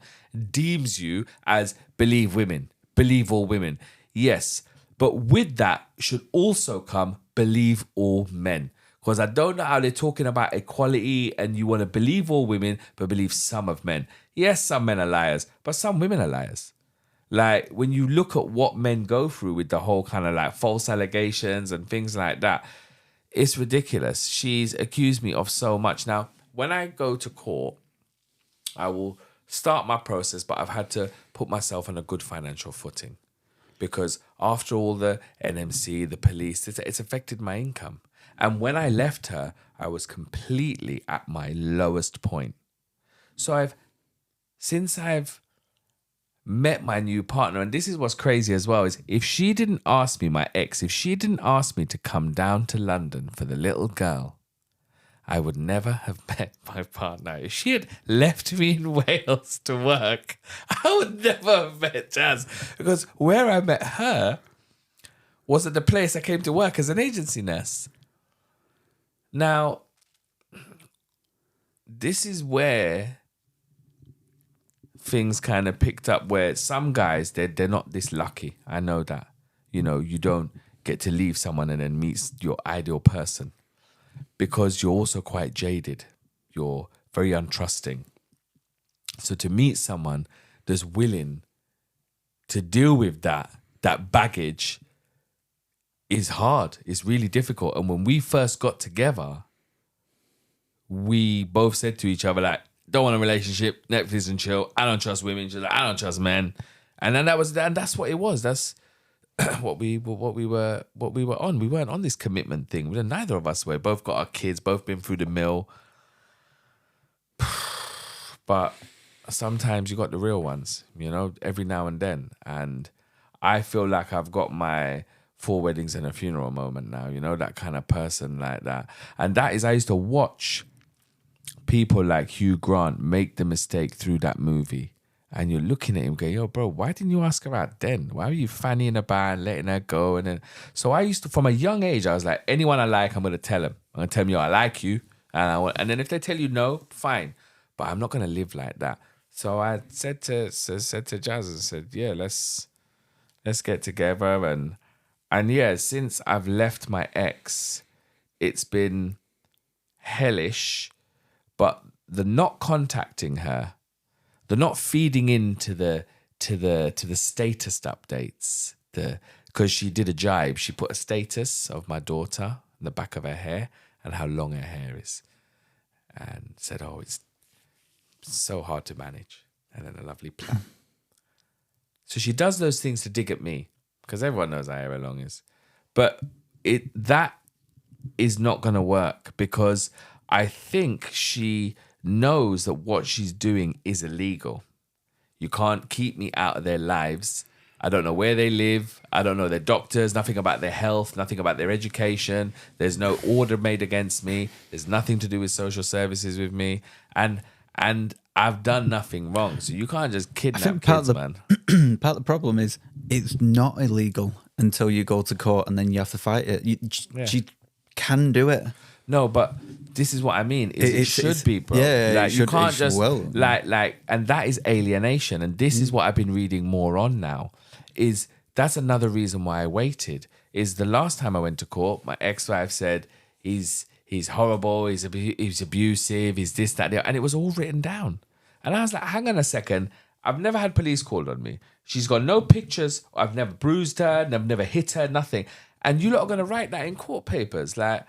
deems you as believe women, believe all women. Yes, but with that should also come believe all men. Because I don't know how they're talking about equality and you want to believe all women, but believe some of men. Yes, some men are liars, but some women are liars. Like, when you look at what men go through with the whole kind of like false allegations and things like that, it's ridiculous. She's accused me of so much. Now, when I go to court, I will start my process, but I've had to put myself on a good financial footing. Because after all the NMC, the police, it's affected my income. And when I left her, I was completely at my lowest point. So since I've met my new partner, and this is what's crazy as well, is if she didn't ask me, my ex, if she didn't ask me to come down to London for the little girl, I would never have met my partner. If she had left me in Wales to work, I would never have met Jazz. Because where I met her was at the place I came to work as an agency nurse. Now, this is where things kind of picked up, where some guys, they're not this lucky. I know that. You know, you don't get to leave someone and then meet your ideal person because you're also quite jaded. You're very untrusting. So to meet someone that's willing to deal with that baggage is hard. It's really difficult. And when we first got together, we both said to each other, like, don't want a relationship, Netflix and chill. I don't trust women. She's like, I don't trust men. And then that's what it was. That's what we were on. We weren't on this commitment thing. Neither of us were. Both got our kids, both been through the mill. But sometimes you got the real ones, you know, every now and then. And I feel like I've got my 4 weddings and a funeral moment now, you know, that kind of person like that. And that is, I used to watch people like Hugh Grant make the mistake through that movie. And you're looking at him going, yo, bro, why didn't you ask her out then? Why were you fannying about and letting her go? And then, so I used to, from a young age, I was like, anyone I like, I'm going to tell them. I'm going to tell them, yo, I like you. And then if they tell you no, fine. But I'm not going to live like that. So I said to Jazz, and said, yeah, let's get together. And yeah, since I've left my ex, it's been hellish. But the not contacting her, the not feeding into the status updates, because she did a jibe. She put a status of my daughter in the back of her hair and how long her hair is, and said, "Oh, it's so hard to manage," and then a lovely plait. So she does those things to dig at me, because everyone knows how hair long is, but that is not going to work, because I think she knows that what she's doing is illegal. You can't keep me out of their lives. I don't know where they live. I don't know their doctors, nothing about their health, nothing about their education. There's no order made against me. There's nothing to do with social services with me. And I've done nothing wrong. So you can't just kidnap kids, man. Part of the problem is it's not illegal until you go to court and then you have to fight it. She can do it. No, but this is what I mean. It should be, bro. Yeah, like, you can't just like, and that is alienation. And this is what I've been reading more on now. That's another reason why I waited. Is the last time I went to court, my ex-wife said he's horrible, he's abusive, he's this, that, and it was all written down. And I was like, hang on a second. I've never had police called on me. She's got no pictures. I've never bruised her. I've never hit her. Nothing. And you lot are gonna write that in court papers, like.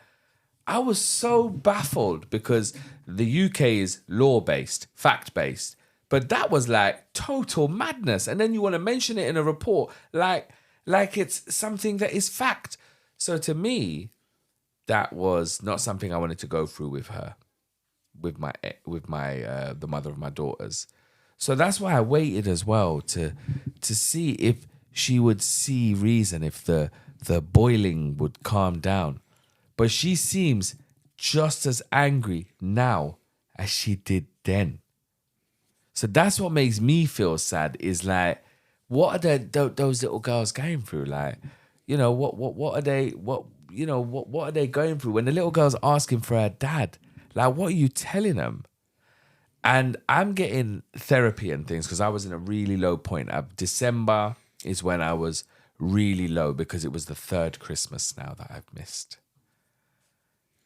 I was so baffled, because the UK is law-based, fact-based. But that was like total madness. And then you want to mention it in a report like it's something that is fact. So to me, that was not something I wanted to go through with her, with my the mother of my daughters. So that's why I waited as well to see if she would see reason, if the boiling would calm down. But she seems just as angry now as she did then. So that's what makes me feel sad, is like, what are those little girls going through? Like, you know, what are they going through when the little girl's asking for her dad? Like, what are you telling them? And I'm getting therapy and things because I was in a really low point. December is when I was really low because it was the third Christmas now that I've missed.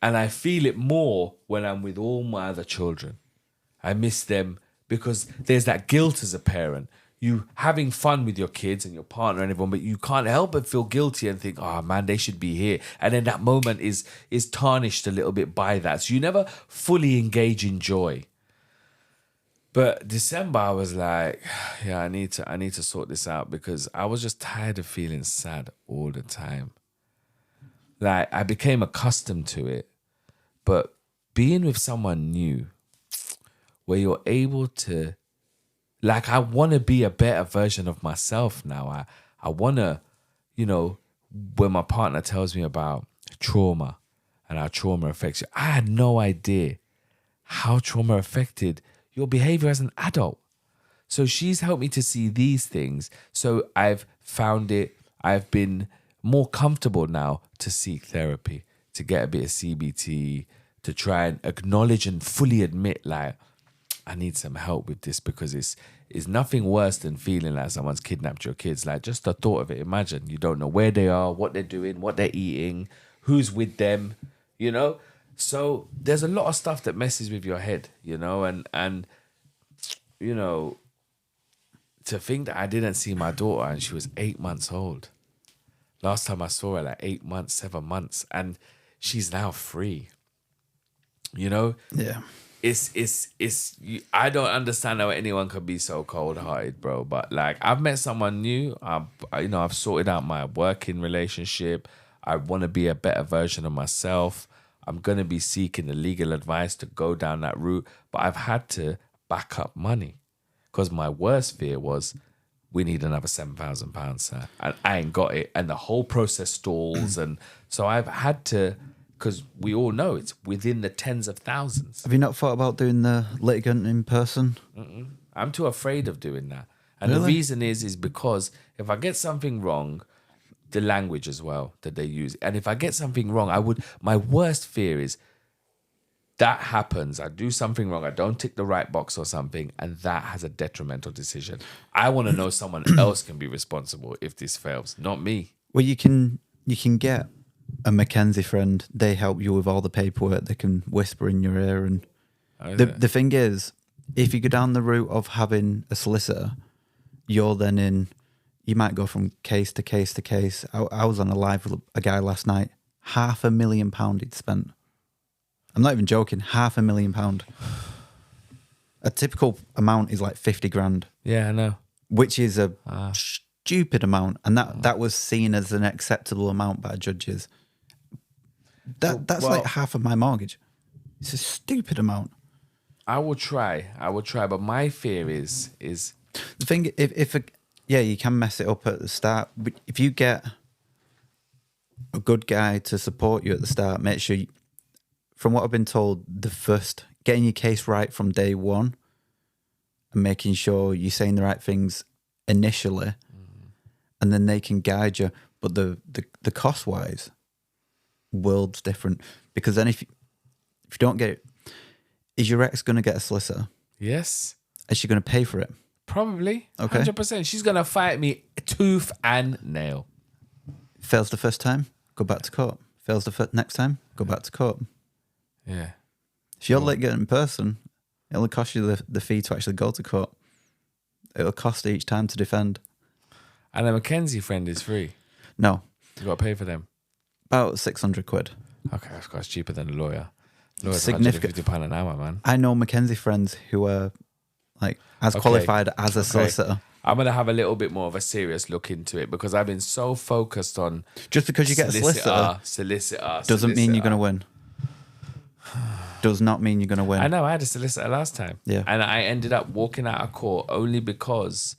And I feel it more when I'm with all my other children. I miss them because there's that guilt as a parent. You having fun with your kids and your partner and everyone, but you can't help but feel guilty and think, oh man, they should be here. And then that moment is tarnished a little bit by that. So you never fully engage in joy. But December, I was like, yeah, I need to sort this out because I was just tired of feeling sad all the time. Like, I became accustomed to it. But being with someone new, where you're able to, like, I want to be a better version of myself now. I want to, you know, when my partner tells me about trauma and how trauma affects you, I had no idea how trauma affected your behavior as an adult. So she's helped me to see these things. So I've been more comfortable now to seek therapy, to get a bit of CBT, to try and acknowledge and fully admit, like, I need some help with this because it's nothing worse than feeling like someone's kidnapped your kids. Like, just the thought of it. Imagine you don't know where they are, what they're doing, what they're eating, who's with them, you know? So there's a lot of stuff that messes with your head, you know? And you know, to think that I didn't see my daughter and she was 8 months old. Last time I saw her, like 8 months, 7 months, and she's now 3. You know? Yeah. I don't understand how anyone could be so cold-hearted, bro. But like, I've met someone new. I've sorted out my working relationship. I want to be a better version of myself. I'm gonna be seeking the legal advice to go down that route. But I've had to back up money because my worst fear was we need another £7,000, sir, and I ain't got it, and the whole process stalls, and so I've had to. Because we all know it's within the tens of thousands. Have you not thought about doing the litigant in person? I'm too afraid of doing that. And Really? the reason is because if I get something wrong, the language as well that they use. And if I get something wrong, my worst fear is that happens. I do something wrong. I don't tick the right box or something. And that has a detrimental decision. I want to know someone else can be responsible if this fails, not me. Well, you can get a Mackenzie friend. They help you with all the paperwork. They can whisper in your ear. And the thing is, if you go down the route of having a solicitor, you're then in, you might go from case to case to case. I was on a live with a guy last night, £500,000 he'd spent. I'm not even joking, £500,000. A typical amount is like 50 grand. Yeah, I know. Which is a stupid amount. And that was seen as an acceptable amount by judges. That's like half of my mortgage. It's a stupid amount. I will try, but my fear is the thing. If you can mess it up at the start. But if you get a good guy to support you at the start, make sure. From what I've been told, getting your case right from day one, and making sure you're saying the right things initially, and then they can guide you. But the cost wise, world's different, because then if you don't get it, is your ex going to get a solicitor? Yes. Is she going to pay for it? Probably. Okay. 100%. She's going to fight me tooth and nail. Fails the first time, go back to court. Fails the next time, go back to court. Yeah. If you're late getting in person, it'll cost you the fee to actually go to court. It'll cost each time to defend. And a Mackenzie friend is free. No. You got to pay for them. About £600. Okay, that's quite cheaper than a lawyer. Lawyer's Significant. £150 an hour, man. I know Mackenzie friends who are like as qualified as a solicitor. I'm going to have a little bit more of a serious look into it because I've been so focused on Just because you get a solicitor doesn't mean you're going to win. Does not mean you're going to win. I know, I had a solicitor last time. Yeah. And I ended up walking out of court only because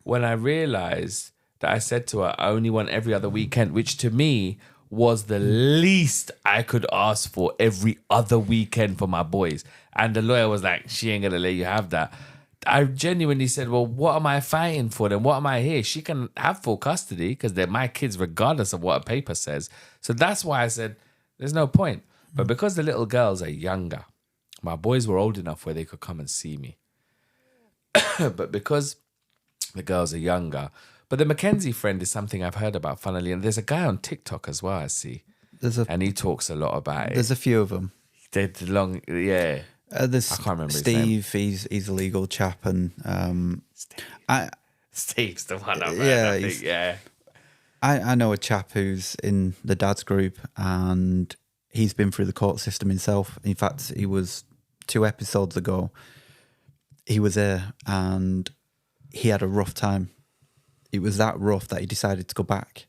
when I realized that I said to her, I only want every other weekend, which to me was the least I could ask for, every other weekend for my boys. And the lawyer was like, she ain't going to let you have that. I genuinely said, well, what am I fighting for then? What am I here? She can have full custody because they're my kids regardless of what a paper says. So that's why I said, there's no point. But because the little girls are younger, my boys were old enough where they could come and see me. But because the girls are younger, but the Mackenzie friend is something I've heard about, funnily. And there's a guy on TikTok as well, I see. And he talks a lot about it. There's a few of them. There's I can't remember Steve, his name. he's a legal chap. And Steve's the one I've heard, I think, I know a chap who's in the dad's group and he's been through the court system himself. In fact, he was 2 episodes ago. He was there and he had a rough time. It was that rough that he decided to go back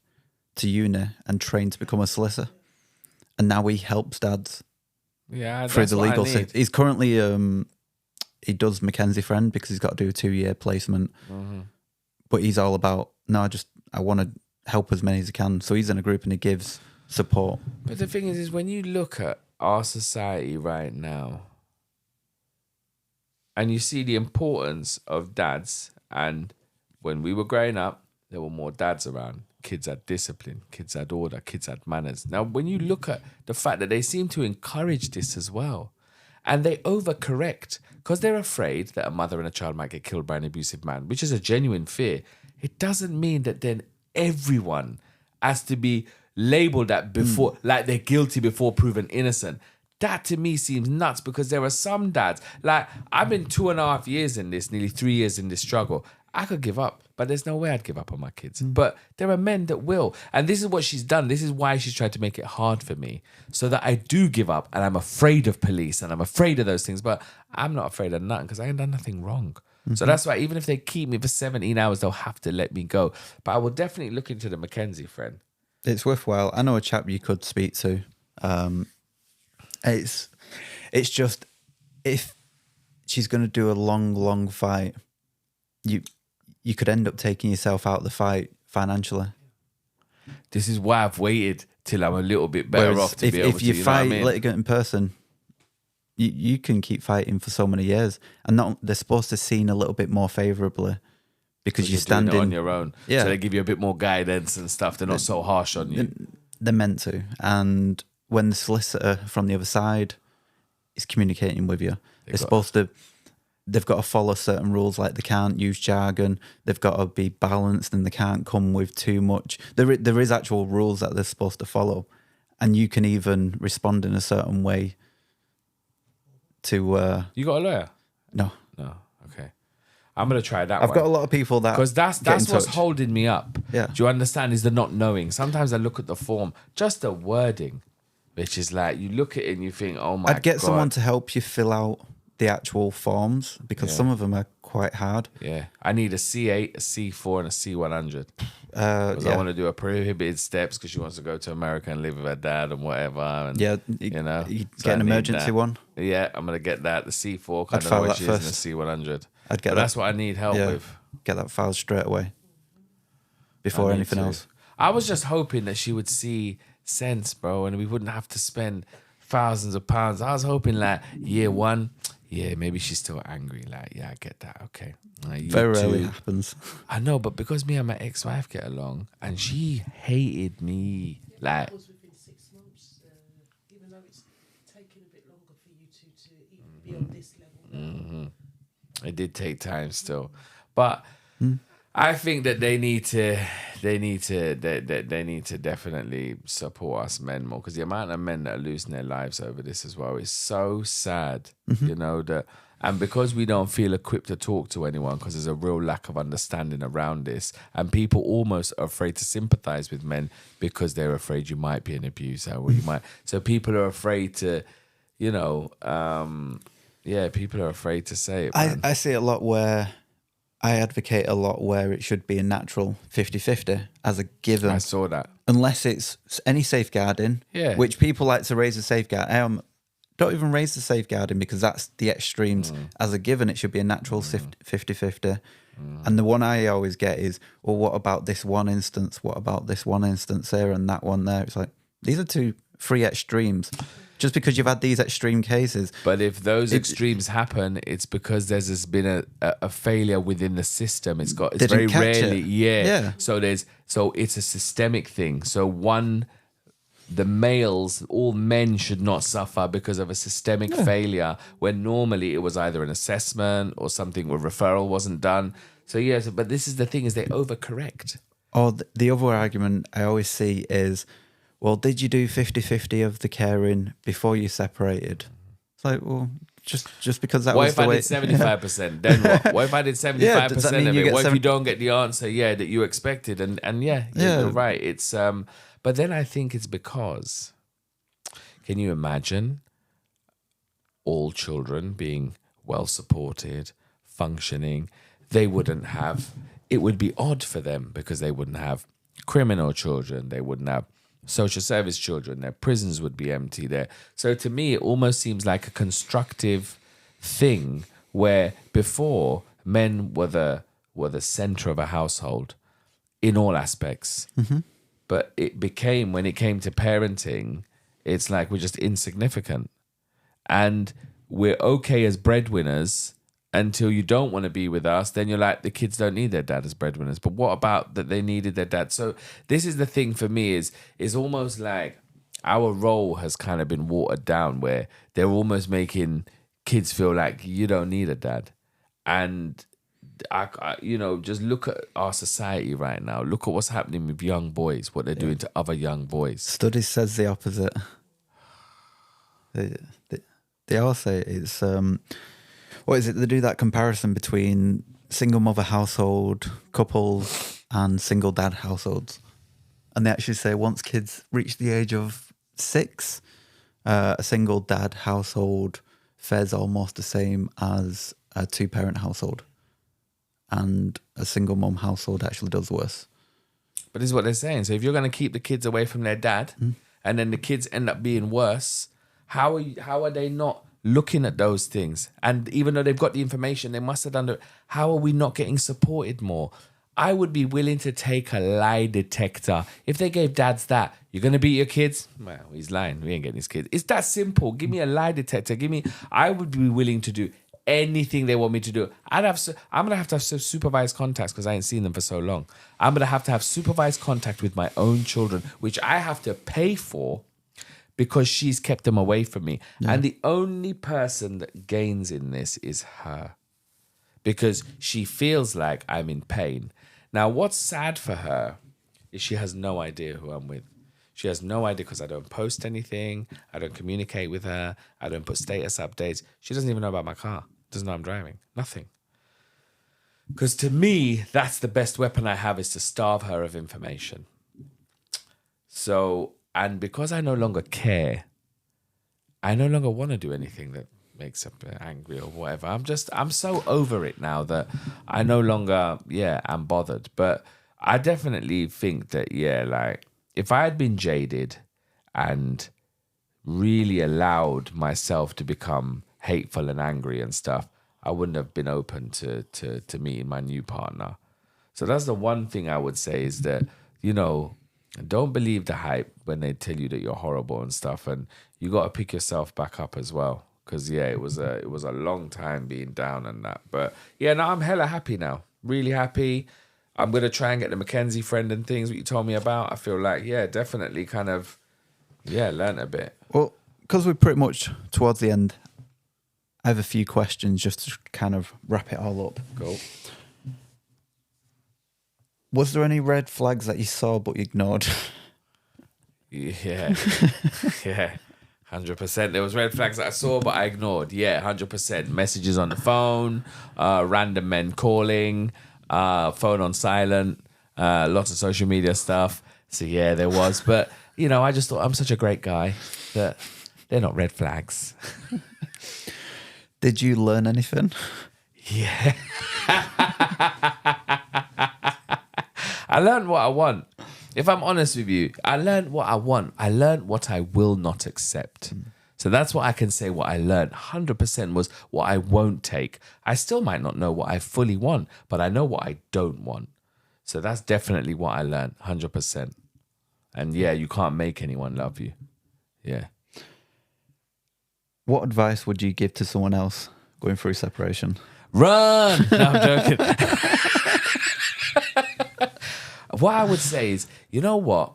to uni and train to become a solicitor. And now he helps dads through the legal system. He's currently, he does Mackenzie Friend because he's got to do a 2-year placement. Mm-hmm. But he's all about, no, I want to help as many as I can. So he's in a group and he gives support. But the thing is when you look at our society right now and you see the importance of dads, and when we were growing up, there were more dads around. Kids had discipline, kids had order, kids had manners. Now, when you look at the fact that they seem to encourage this as well, and they overcorrect because they're afraid that a mother and a child might get killed by an abusive man, which is a genuine fear, it doesn't mean that then everyone has to be labeled that before, like they're guilty before proven innocent. That to me seems nuts because there are some dads, like I've been 2.5 years in this, nearly 3 years in this struggle. I could give up, but there's no way I'd give up on my kids. But there are men that will. And this is what she's done. This is why she's tried to make it hard for me so that I do give up and I'm afraid of police and I'm afraid of those things. But I'm not afraid of nothing because I ain't done nothing wrong. So that's why even if they keep me for 17 hours, they'll have to let me go. But I will definitely look into the Mackenzie friend. It's worthwhile. I know a chap you could speak to. It's just, if she's going to do a long fight, you could end up taking yourself out of the fight financially. This is why I've waited till I'm a little bit better off to be able to. If you fight litigant in person, you can keep fighting for so many years, and they're supposed to see a little bit more favourably because you're standing on your own. Yeah. So they give you a bit more guidance and stuff. They're not so harsh on you. They're meant to. And when the solicitor from the other side is communicating with you, they've got to follow certain rules, like they can't use jargon, they've got to be balanced, and they can't come with too much. There is actual rules that they're supposed to follow, and you can even respond in a certain way to... You got a lawyer? No. Okay. I'm going to try that I've got a lot of people that... Because that's what's holding me up. Yeah. Do you understand? Is the not knowing. Sometimes I look at the form, just the wording, which is like, you look at it and you think, oh my God. I'd get someone to help you fill out the actual forms because some of them are quite hard. Yeah. I need a C8, a C4 and a C100. Because I want to do a prohibited steps because she wants to go to America and live with her dad and whatever. And, you get an emergency one. Yeah, I'm going to get that. The C4, kind of know what she is, and the C100. That's what I need help with. Get that filed straight away before anything else. I was just hoping that she would see sense, bro, and we wouldn't have to spend thousands of pounds. I was hoping like year 1, maybe she's still angry. Like, I get that. Okay. Very rarely happens. I know, but because me and my ex-wife get along, and she hated me. Like, within 6 months, even though it's taken a bit longer for you to even be on this level. Mm-hmm. It did take time still, but I think that they need to definitely support us men more, because the amount of men that are losing their lives over this as well is so sad. You know that. And because we don't feel equipped to talk to anyone, because there's a real lack of understanding around this, and people almost are afraid to sympathize with men because they're afraid you might be an abuser or you might. So people are afraid to, Yeah, people are afraid to say it, man. I see a lot where I advocate a lot where it should be a natural 50-50 as a given. I saw that. Unless it's any safeguarding, Yeah. which people like to raise a safeguard. Don't even raise the safeguarding because that's the extremes. As a given, it should be a natural 50-50. And the one I always get is, well, what about this one instance? What about this one instance here and that one there? It's like, these are two free extremes. Just because you've had these extreme cases. But if those extremes happen, it's because there's been a failure within the system. It's very rarely, Yeah. So it's a systemic thing. So the males, all men should not suffer because of a systemic failure, when normally it was either an assessment or something where referral wasn't done. So but this is the thing, is they overcorrect. Or the other argument I always see is, well, did you do 50-50 of the caring before you separated? It's like, well, just because that was the way... What if I did 75%? Then what? What if I did 75% does that mean of you it? get What if you don't get the answer, that you expected? And you're right. It's but then I think it's because, can you imagine all children being well supported, functioning? They wouldn't have... It would be odd for them because they wouldn't have criminal children. They wouldn't have social service children. Their prisons would be empty there. So to me, it almost seems like a constructive thing where before men were the center of a household in all aspects. Mm-hmm. But it became, when it came to parenting, it's like we're just insignificant. And we're okay as breadwinners until you don't want to be with us. Then you're like, the kids don't need their dad as breadwinners. But what about that they needed their dad? So this is the thing for me, is almost like our role has kind of been watered down, where they're almost making kids feel like you don't need a dad. And I just look at our society right now. Look at what's happening with young boys, what they're doing to other young boys. Studies says the opposite. They all say it's... what is it? They do that comparison between single mother household couples and single dad households. And they actually say once kids reach the age of 6, a single dad household fares almost the same as a 2-parent household. And a single mom household actually does worse. But this is what they're saying. So if you're going to keep the kids away from their dad, and then the kids end up being worse, how are they not looking at those things? And even though they've got the information, they must have done it. How are we not getting supported more? I would be willing to take a lie detector. If they gave dads that, you're going to beat your kids? Well, he's lying. We ain't getting his kids. It's that simple. Give me a lie detector. I would be willing to do anything they want me to do. I'm going to have supervised contacts because I ain't seen them for so long. I'm going to have supervised contact with my own children, which I have to pay for, because she's kept them away from me. Yeah. And the only person that gains in this is her, because she feels like I'm in pain. Now, what's sad for her is she has no idea who I'm with. She has no idea because I don't post anything. I don't communicate with her. I don't put status updates. She doesn't even know about my car. Doesn't know I'm driving. Nothing. Because to me, that's the best weapon I have, is to starve her of information. So... And because I no longer care, I no longer want to do anything that makes her angry or whatever. I'm so over it now that I no longer, am bothered. But I definitely think that, like, if I had been jaded and really allowed myself to become hateful and angry and stuff, I wouldn't have been open to meeting my new partner. So that's the one thing I would say, is that, don't believe the hype when they tell you that you're horrible and stuff, and you got to pick yourself back up as well. Because it was a long time being down and that. But I'm hella happy now, really happy. I'm gonna try and get the Mackenzie friend and things what you told me about. I feel like definitely kind of learned a bit. Well, because we're pretty much towards the end, I have a few questions just to kind of wrap it all up. Cool. Was there any red flags that you saw but you ignored? Yeah. 100%. There was red flags that I saw but I ignored. 100%. Messages on the phone, random men calling, phone on silent, lots of social media stuff. So there was. But, I just thought I'm such a great guy that they're not red flags. Did you learn anything? Yeah. I learned what I want. If I'm honest with you, I learned what I want. I learned what I will not accept. So that's what I can say what I learned. 100% was what I won't take. I still might not know what I fully want, but I know what I don't want. So that's definitely what I learned, 100%. And yeah, you can't make anyone love you. Yeah. What advice would you give to someone else going through separation? Run! No, I'm joking. What I would say is, you know what?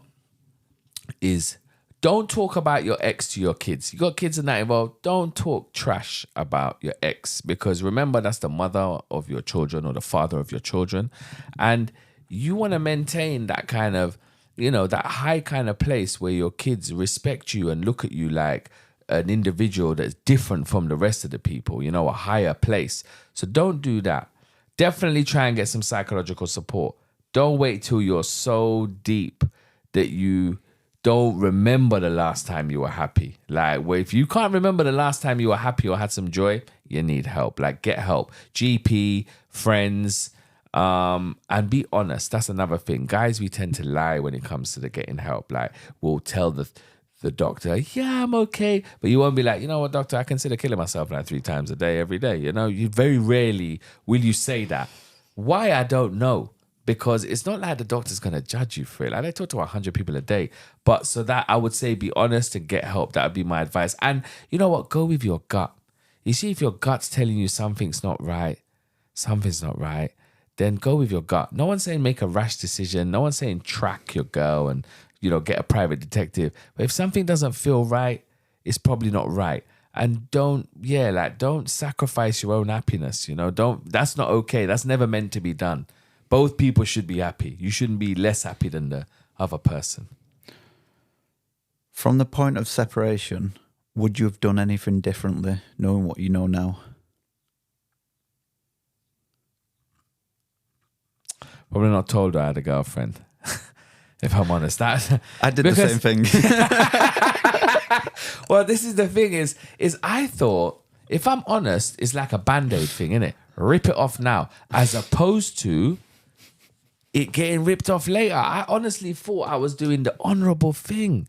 Is don't talk about your ex to your kids. You got kids and that involved. Don't talk trash about your ex, because remember, that's the mother of your children or the father of your children. And you want to maintain that kind of, that high kind of place where your kids respect you and look at you like an individual that's different from the rest of the people, a higher place. So don't do that. Definitely try and get some psychological support. Don't wait till you're so deep that you don't remember the last time you were happy. Like, well, if you can't remember the last time you were happy or had some joy, you need help. Like, get help. GP, friends, and be honest. That's another thing. Guys, we tend to lie when it comes to the getting help. Like, we'll tell the doctor, yeah, I'm okay. But you won't be like, you know what, doctor, I consider killing myself like 3 times a day, every day. You very rarely will you say that. Why? I don't know. Because it's not like the doctor's going to judge you for it. Like, I talk to 100 people a day. But so that I would say be honest and get help. That would be my advice. And you know what? Go with your gut. You see, if your gut's telling you something's not right, then go with your gut. No one's saying make a rash decision. No one's saying track your girl and, get a private detective. But if something doesn't feel right, it's probably not right. And don't sacrifice your own happiness. That's not okay. That's never meant to be done. Both people should be happy. You shouldn't be less happy than the other person. From the point of separation, would you have done anything differently, knowing what you know now? Probably not told her I had a girlfriend. If I'm honest. I did the same thing. Well, this is the thing is I thought, if I'm honest, it's like a Band-Aid thing, innit? Rip it off now. As opposed to it getting ripped off later. I honestly thought I was doing the honourable thing.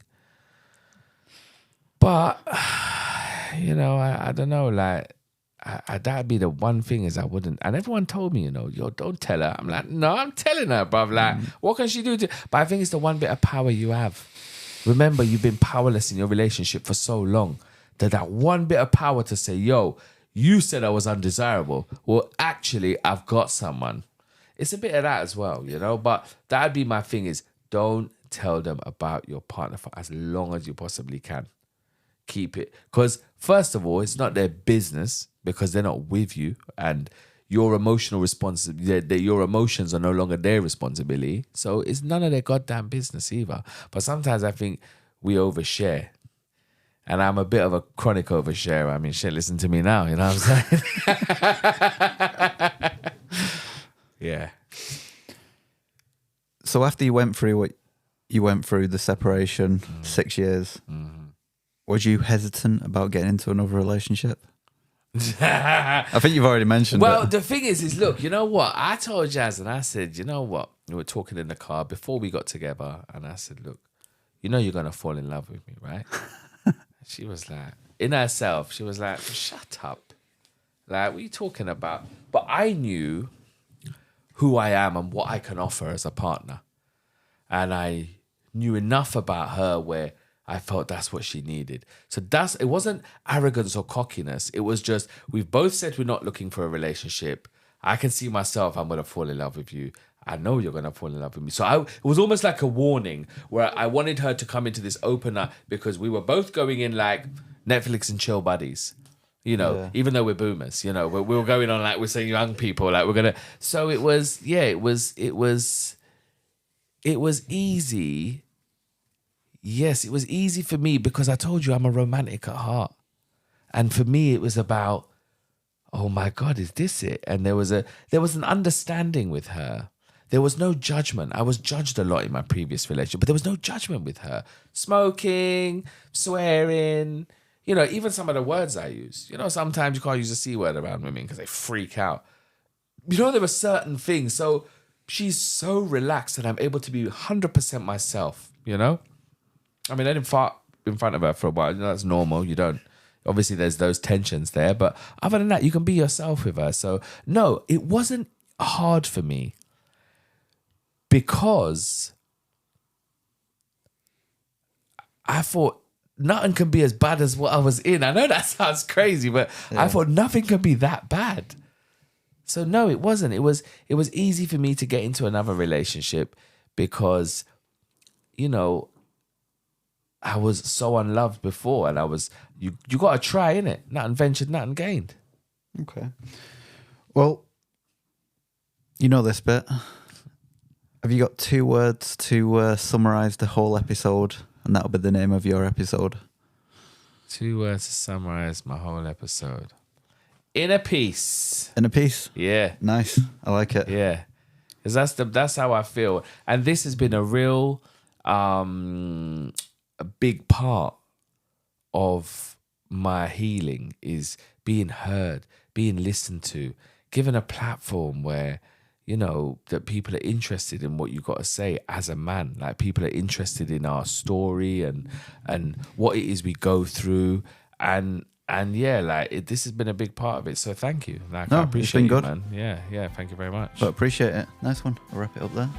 But, I don't know, like, that'd be the one thing is I wouldn't. And everyone told me, yo, don't tell her. I'm like, no, I'm telling her, bruv. Like, what can she do? But I think it's the one bit of power you have. Remember, you've been powerless in your relationship for so long that one bit of power to say, yo, you said I was undesirable. Well, actually, I've got someone. It's a bit of that as well, But that'd be my thing is don't tell them about your partner for as long as you possibly can. Keep it. Because first of all, it's not their business because they're not with you and your emotional responsibility, your emotions are no longer their responsibility. So it's none of their goddamn business either. But sometimes I think we overshare. And I'm a bit of a chronic oversharer. I mean, shit, listen to me now, you know what I'm saying? Yeah. So after you went through what you went through, the separation, 6 years, was you hesitant about getting into another relationship? I think you've already mentioned Well, it. the thing is, look, you know what? I told Jazz and I said, you know what? We were talking in the car before we got together. And I said, look, you're going to fall in love with me, right? She was like, in herself, she was like, shut up. Like, what are you talking about? But I knew who I am and what I can offer as a partner. And I knew enough about her where I felt that's what she needed. So it wasn't arrogance or cockiness. It was just, we've both said we're not looking for a relationship. I can see myself, I'm going to fall in love with you. I know you're going to fall in love with me. So it was almost like a warning where I wanted her to come into this opener because we were both going in like Netflix and chill buddies. Even though we're boomers, we were going on like we're saying young people, like we're gonna. So it was easy. Yes, it was easy for me because I told you I'm a romantic at heart, and for me it was about, oh my God, is this it? And there was an understanding with her. There was no judgment. I was judged a lot in my previous relationship, but there was no judgment with her. Smoking, swearing. you know, even some of the words I use. You know, sometimes you can't use a C word around women because they freak out. You know, there are certain things. So she's so relaxed and I'm able to be 100% myself, you know? I mean, I didn't fart in front of her for a while. You know, that's normal. You don't. Obviously, there's those tensions there. But other than that, you can be yourself with her. So, no, it wasn't hard for me because I thought nothing can be as bad as what I was in. I know that sounds crazy, but I thought nothing can be that bad. So no, it wasn't. It was easy for me to get into another relationship because, you know, I was so unloved before, and I was you got to try, innit? Nothing ventured, nothing gained. Okay. Well, you know this bit. Have you got 2 words to summarize the whole episode? And that'll be the name of your episode. 2 words to summarize my whole episode. Inner peace. Inner peace? Yeah. Nice. I like it. Yeah. Because that's how I feel. And this has been a real a big part of my healing is being heard, being listened to, given a platform where, you know, that people are interested in what you got to say as a man. Like, people are interested in our story and what it is we go through. And yeah, like this has been a big part of it. So thank you. Like, No, I appreciate it's been you, good. man. Yeah. Thank you very much. But appreciate it. Nice one. I'll wrap it up there.